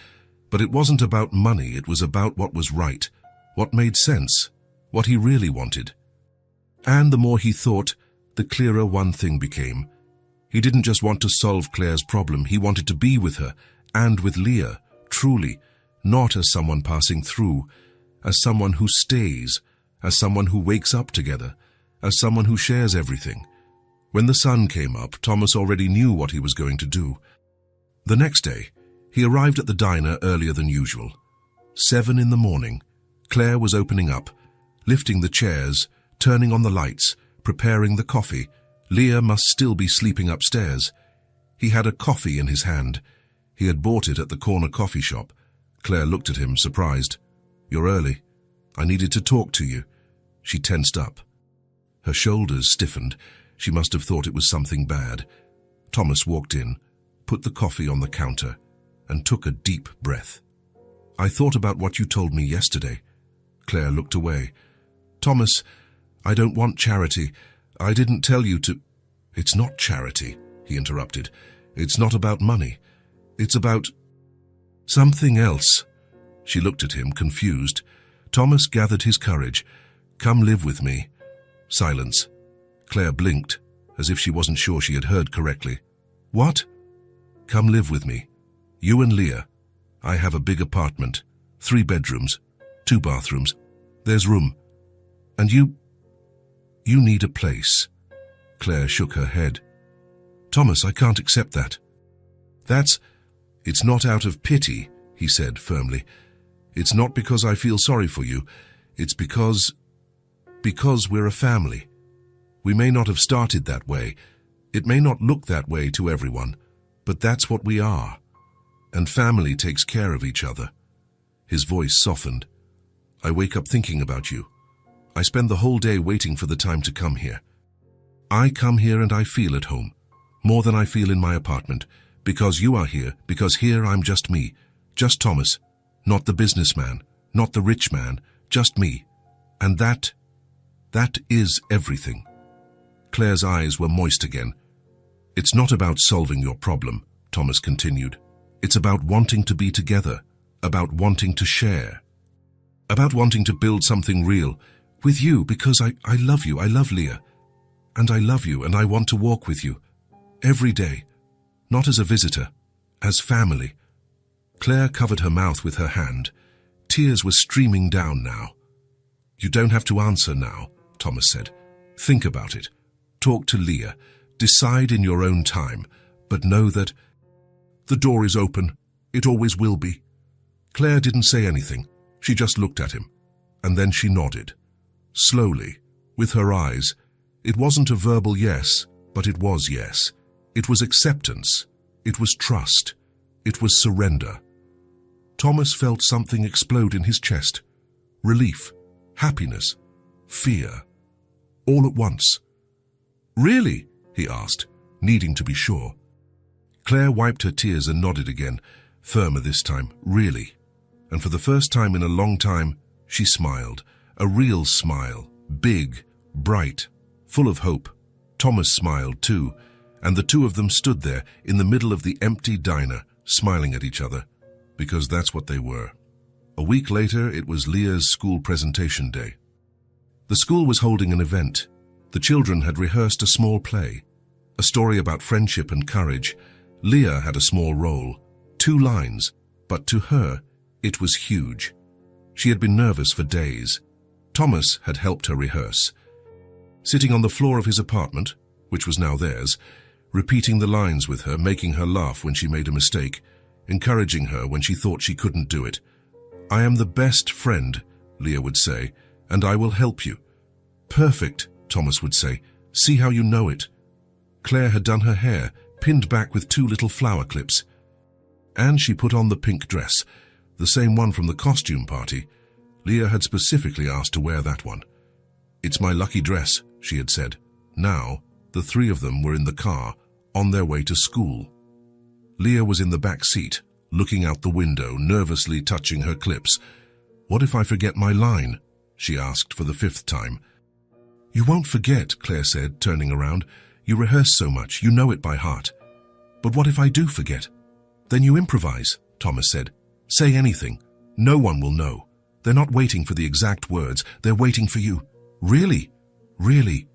A: But it wasn't about money, it was about what was right, what made sense, what he really wanted. And the more he thought, the clearer one thing became. He didn't just want to solve Claire's problem, he wanted to be with her, and with Leah, truly, not as someone passing through, as someone who stays, as someone who wakes up together, as someone who shares everything. When the sun came up, Thomas already knew what he was going to do. The next day, he arrived at the diner earlier than usual. 7 in the morning. Claire was opening up, lifting the chairs, turning on the lights, preparing the coffee. Leah must still be sleeping upstairs. He had a coffee in his hand. He had bought it at the corner coffee shop. Claire looked at him, surprised. "You're early. I needed to talk to you." She tensed up. Her shoulders stiffened. She must have thought it was something bad. Thomas walked in, put the coffee on the counter, and took a deep breath. "I thought about what you told me yesterday." Claire looked away. "Thomas, I don't want charity. I didn't tell you to—" "It's not charity," he interrupted. "It's not about money. It's about something else." She looked at him, confused. Thomas gathered his courage. "Come live with me." Silence. Claire blinked, as if she wasn't sure she had heard correctly. "What?" "Come live with me. You and Leah. I have a big apartment. 3 bedrooms, 2 bathrooms. There's room. And you need a place." Claire shook her head. "Thomas, I can't accept that." It's not out of pity," he said firmly. "It's not because I feel sorry for you. It's because we're a family. We may not have started that way. It may not look that way to everyone, but that's what we are. And family takes care of each other." His voice softened. "I wake up thinking about you. I spend the whole day waiting for the time to come here. I come here and I feel at home, more than I feel in my apartment, because you are here, because here I'm just me, just Thomas, not the businessman, not the rich man, just me. And that is everything." Claire's eyes were moist again. "It's not about solving your problem," Thomas continued. "It's about wanting to be together, about wanting to share, about wanting to build something real with you, because I love you, I love Leah, and I love you, and I want to walk with you every day, not as a visitor, as family." Claire covered her mouth with her hand. Tears were streaming down now. "You don't have to answer now," Thomas said. "Think about it. Talk to Leah. Decide in your own time, but know that the door is open. It always will be." Claire didn't say anything. She just looked at him, and then she nodded. Slowly, with her eyes. It wasn't a verbal yes, but it was yes. It was acceptance. It was trust. It was surrender. Thomas felt something explode in his chest. Relief, happiness, fear, all at once. "Really?" he asked, needing to be sure. Claire wiped her tears and nodded again, firmer this time. "Really." And for the first time in a long time, she smiled. A real smile, big, bright, full of hope. Thomas smiled too, and the two of them stood there in the middle of the empty diner, smiling at each other, because that's what they were. A week later, it was Leah's school presentation day. The school was holding an event. The children had rehearsed a small play, a story about friendship and courage. Leah had a small role, 2 lines, but to her, it was huge. She had been nervous for days. Thomas had helped her rehearse. Sitting on the floor of his apartment, which was now theirs, repeating the lines with her, making her laugh when she made a mistake, encouraging her when she thought she couldn't do it. "I am the best friend," Leah would say, "and I will help you." "Perfect," Thomas would say. "See how you know it." Claire had done her hair, pinned back with 2 little flower clips. And she put on the pink dress, the same one from the costume party. Leah had specifically asked to wear that one. "It's my lucky dress," she had said. Now, the 3 of them were in the car, on their way to school. Leah was in the back seat, looking out the window, nervously touching her clips. "What if I forget my line?" she asked for the 5th time. "You won't forget," Claire said, turning around. "You rehearse so much, you know it by heart." "But what if I do forget?" "Then you improvise," Thomas said. "Say anything. No one will know." They're not waiting for the exact words. They're waiting for you. Really? Really?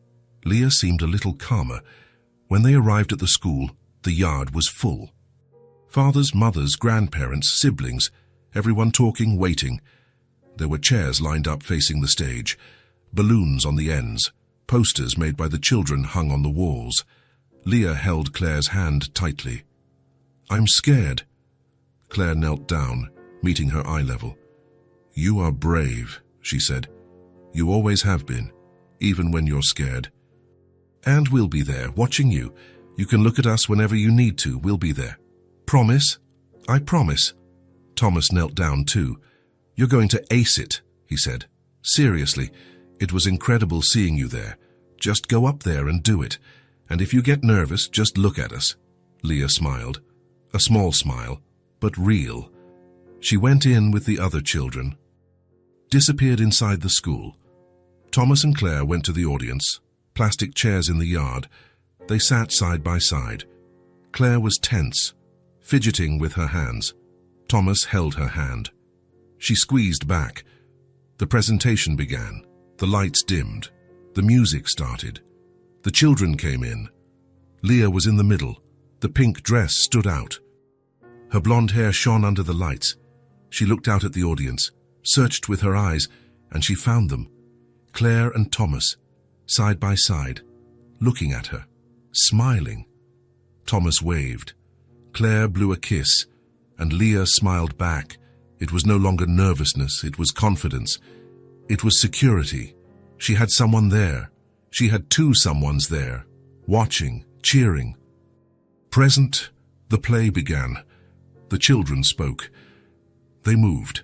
A: Leah seemed a little calmer. When they arrived at the school, the yard was full. Fathers, mothers, grandparents, siblings, everyone talking, waiting. There were chairs lined up facing the stage, balloons on the ends, posters made by the children hung on the walls. Leah held Claire's hand tightly. "I'm scared." Claire knelt down, meeting her eye level. "You are brave," she said. "You always have been, even when you're scared. And we'll be there, watching you. You can look at us whenever you need to. We'll be there. Promise?" "I promise." Thomas knelt down too. "You're going to ace it," he said. "Seriously, it was incredible seeing you there. Just go up there and do it. And if you get nervous, just look at us." Leah smiled. A small smile, but real. She went in with the other children, disappeared inside the school. Thomas and Claire went to the audience, plastic chairs in the yard. They sat side by side. Claire was tense, fidgeting with her hands. Thomas held her hand. She squeezed back. The presentation began. The lights dimmed. The music started. The children came in. Leah was in the middle. The pink dress stood out. Her blonde hair shone under the lights. She looked out at the audience, searched with her eyes, and she found them. Claire and Thomas, side by side, looking at her, smiling. Thomas waved. Claire blew a kiss, and Leah smiled back. It was no longer nervousness, it was confidence. It was security. She had someone there. She had two someones there, watching, cheering. Present, the play began. The children spoke. They moved.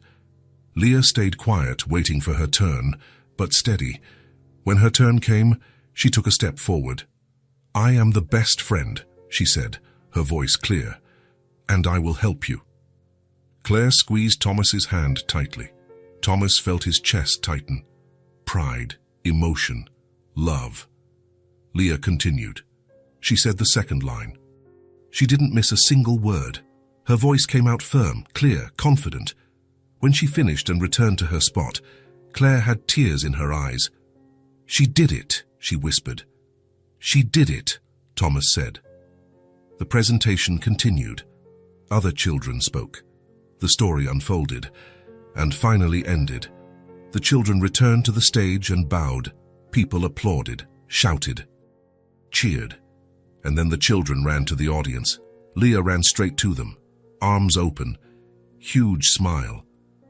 A: Leah stayed quiet, waiting for her turn, but steady. When her turn came, she took a step forward. "I am the best friend," she said, her voice clear, "and I will help you." Claire squeezed Thomas's hand tightly. Thomas felt his chest tighten. Pride, emotion, love. Leah continued. She said the second line. She didn't miss a single word. Her voice came out firm, clear, confident. When she finished and returned to her spot, Claire had tears in her eyes. "She did it," she whispered. "She did it," Thomas said. The presentation continued. Other children spoke. The story unfolded, and finally ended. The children returned to the stage and bowed. People applauded, shouted, cheered. And then the children ran to the audience. Leah ran straight to them, arms open, huge smile,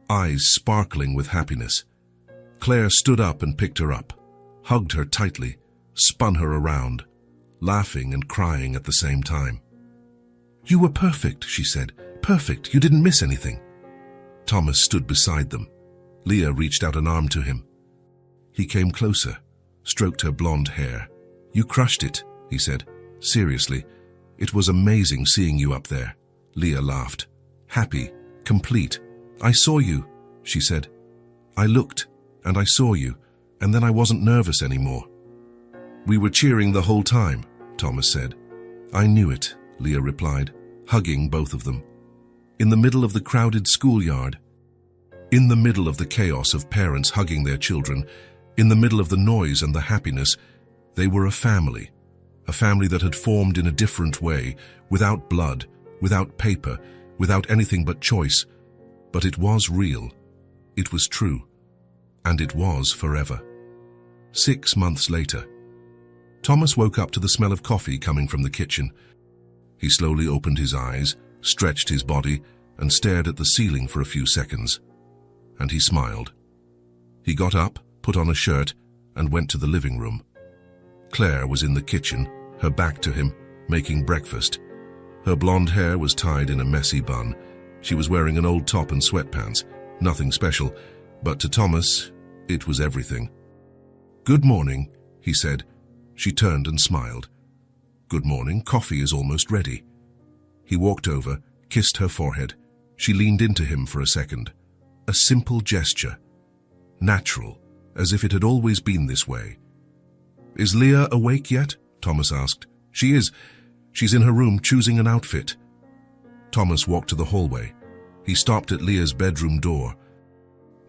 A: eyes sparkling with happiness. Claire stood up and picked her up, hugged her tightly, spun her around, laughing and crying at the same time. "You were perfect," she said. "Perfect. You didn't miss anything." Thomas stood beside them. Leah reached out an arm to him. He came closer, stroked her blonde hair. "You crushed it," he said. "Seriously, it was amazing seeing you up there." Leah laughed. "Happy, complete. I saw you," she said. "I looked, and I saw you, and then I wasn't nervous anymore." "We were cheering the whole time," Thomas said. "I knew it," Leah replied, hugging both of them. In the middle of the crowded schoolyard, in the middle of the chaos of parents hugging their children, in the middle of the noise and the happiness, they were a family that had formed in a different way, without blood, without paper, without anything but choice. But it was real, it was true, and it was forever. 6 months later, Thomas woke up to the smell of coffee coming from the kitchen. He slowly opened his eyes, stretched his body, and stared at the ceiling for a few seconds. And he smiled. He got up, put on a shirt, and went to the living room. Claire was in the kitchen, her back to him, making breakfast. Her blonde hair was tied in a messy bun. She was wearing an old top and sweatpants, nothing special, but to Thomas, it was everything. "Good morning," he said. She turned and smiled. "Good morning, coffee is almost ready." He walked over, kissed her forehead. She leaned into him for a second. A simple gesture, natural, as if it had always been this way. "Is Leah awake yet?" Thomas asked. "She is. She's in her room choosing an outfit." Thomas walked to the hallway. He stopped at Leah's bedroom door.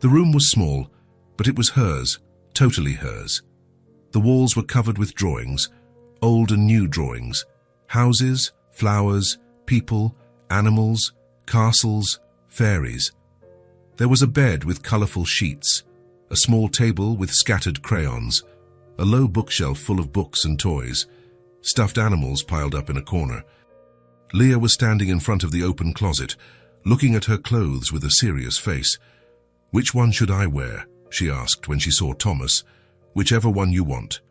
A: The room was small, but it was hers, totally hers. The walls were covered with drawings, old and new drawings, houses, flowers, people, animals, castles, fairies. There was a bed with colourful sheets, a small table with scattered crayons, a low bookshelf full of books and toys, stuffed animals piled up in a corner. Leah was standing in front of the open closet, looking at her clothes with a serious face. "Which one should I wear?" she asked when she saw Thomas. "Whichever one you want."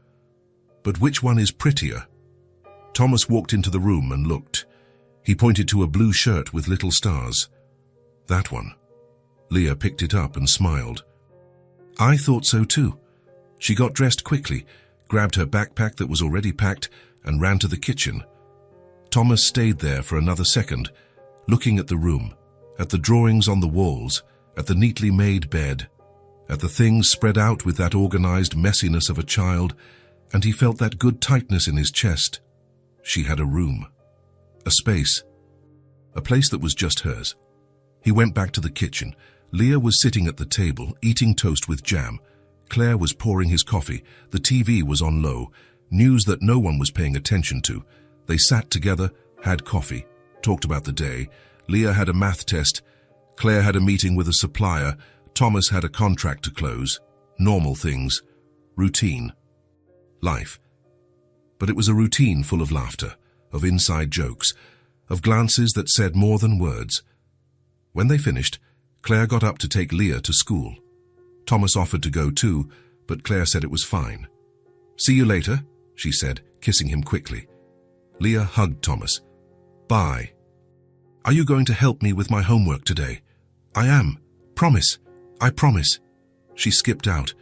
A: "But which one is prettier?" Thomas walked into the room and looked. He pointed to a blue shirt with little stars. "That one." Leah picked it up and smiled. "I thought so too." She got dressed quickly, grabbed her backpack that was already packed, and ran to the kitchen. Thomas stayed there for another second, looking at the room, at the drawings on the walls, at the neatly made bed, at the things spread out with that organized messiness of a child, and he felt that good tightness in his chest. She had a room, a space, a place that was just hers. He went back to the kitchen. Leah was sitting at the table, eating toast with jam. Claire was pouring his coffee. The TV was on low, news that no one was paying attention to. They sat together, had coffee, talked about the day. Leah had a math test. Claire had a meeting with a supplier. Thomas had a contract to close. Normal things. Routine. Life. But it was a routine full of laughter, of inside jokes, of glances that said more than words. When they finished, Claire got up to take Leah to school. Thomas offered to go too, but Claire said it was fine. "See you later," she said, kissing him quickly. Leah hugged Thomas. "Bye." "Are you going to help me with my homework today?" "I am. Promise. I promise." She skipped out.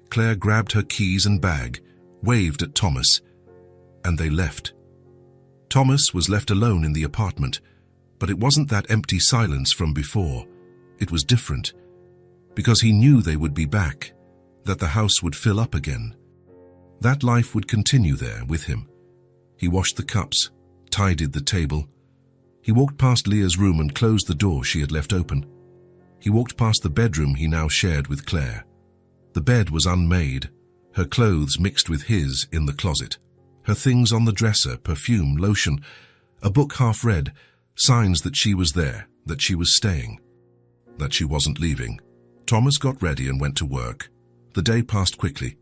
A: Claire grabbed her keys and bag, waved at Thomas, and they left. Thomas was left alone in the apartment, but it wasn't that empty silence from before. It was different, because he knew they would be back, that the house would fill up again. That life would continue there with him. He washed the cups, tidied the table. He walked past Leah's room and closed the door she had left open. He walked past the bedroom he now shared with Claire. The bed was unmade, her clothes mixed with his in the closet, her things on the dresser, perfume, lotion, a book half read, signs that she was there, that she was staying, that she wasn't leaving. Thomas got ready and went to work. The day passed quickly.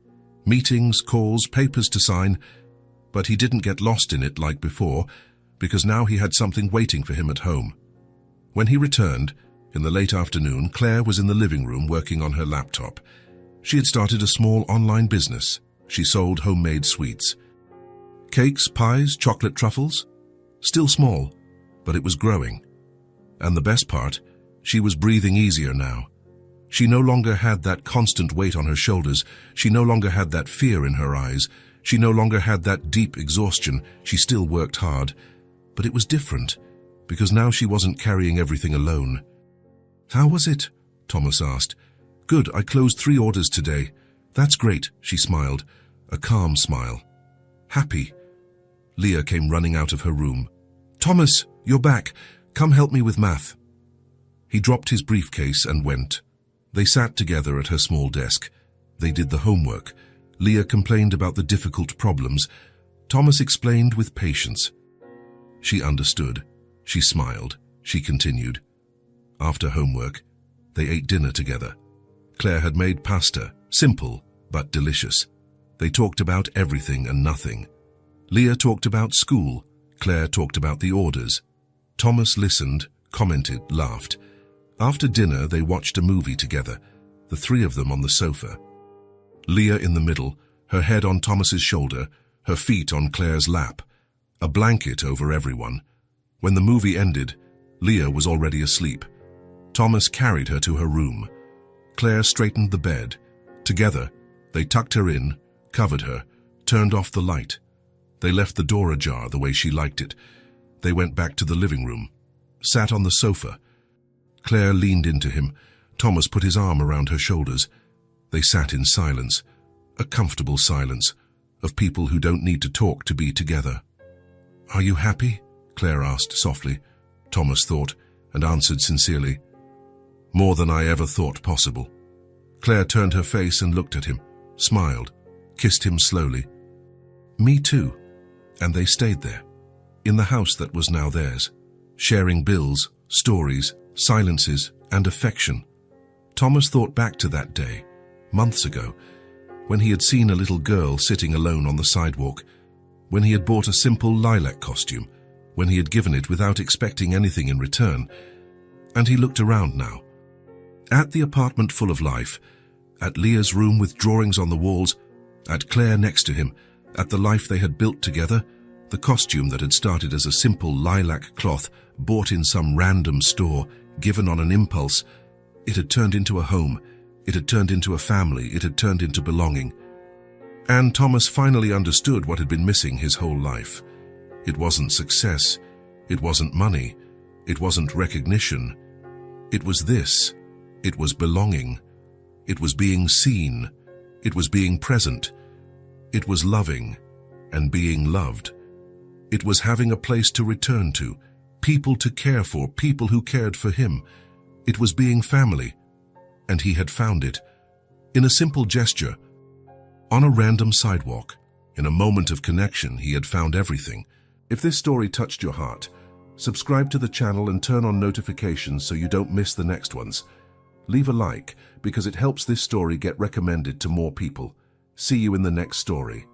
A: Meetings, calls, papers to sign, but he didn't get lost in it like before, because now he had something waiting for him at home. When he returned, in the late afternoon, Claire was in the living room working on her laptop. She had started a small online business. She sold homemade sweets. Cakes, pies, chocolate truffles. Still small, but it was growing. And the best part, she was breathing easier now. She no longer had that constant weight on her shoulders. She no longer had that fear in her eyes. She no longer had that deep exhaustion. She still worked hard, but it was different, because now she wasn't carrying everything alone. "How was it?" Thomas asked. "Good, I closed 3 orders today." "That's great," she smiled, a calm smile. "Happy." Leah came running out of her room. "Thomas, you're back. Come help me with math." He dropped his briefcase and went. They sat together at her small desk. They did the homework. Leah complained about the difficult problems. Thomas explained with patience. She understood. She smiled. She continued. After homework, they ate dinner together. Claire had made pasta, simple but delicious. They talked about everything and nothing. Leah talked about school. Claire talked about the orders. Thomas listened, commented, laughed. After dinner, they watched a movie together, the 3 of them on the sofa. Leah in the middle, her head on Thomas's shoulder, her feet on Claire's lap, a blanket over everyone. When the movie ended, Leah was already asleep. Thomas carried her to her room. Claire straightened the bed. Together, they tucked her in, covered her, turned off the light. They left the door ajar the way she liked it. They went back to the living room, sat on the sofa. Claire leaned into him. Thomas put his arm around her shoulders. They sat in silence, a comfortable silence, of people who don't need to talk to be together. "Are you happy?" Claire asked softly. Thomas thought, and answered sincerely, "More than I ever thought possible." Claire turned her face and looked at him, smiled, kissed him slowly. Me too. And they stayed there, in the house that was now theirs, sharing bills, stories, silences, and affection. Thomas thought back to that day, months ago, when he had seen a little girl sitting alone on the sidewalk, when he had bought a simple lilac costume, when he had given it without expecting anything in return. And he looked around now. At the apartment full of life, at Leah's room with drawings on the walls, at Claire next to him, at the life they had built together, the costume that had started as a simple lilac cloth bought in some random store, given on an impulse, it had turned into a home, it had turned into a family, it had turned into belonging. And Thomas finally understood what had been missing his whole life. It wasn't success, it wasn't money, it wasn't recognition. It was this. It was belonging. It was being seen. It was being present. It was loving and being loved. It was having a place to return to, people to care for, people who cared for him. It was being family, and he had found it. In a simple gesture, on a random sidewalk, in a moment of connection, he had found everything. If this story touched your heart, subscribe to the channel and turn on notifications so you don't miss the next ones. Leave a like because it helps this story get recommended to more people. See you in the next story.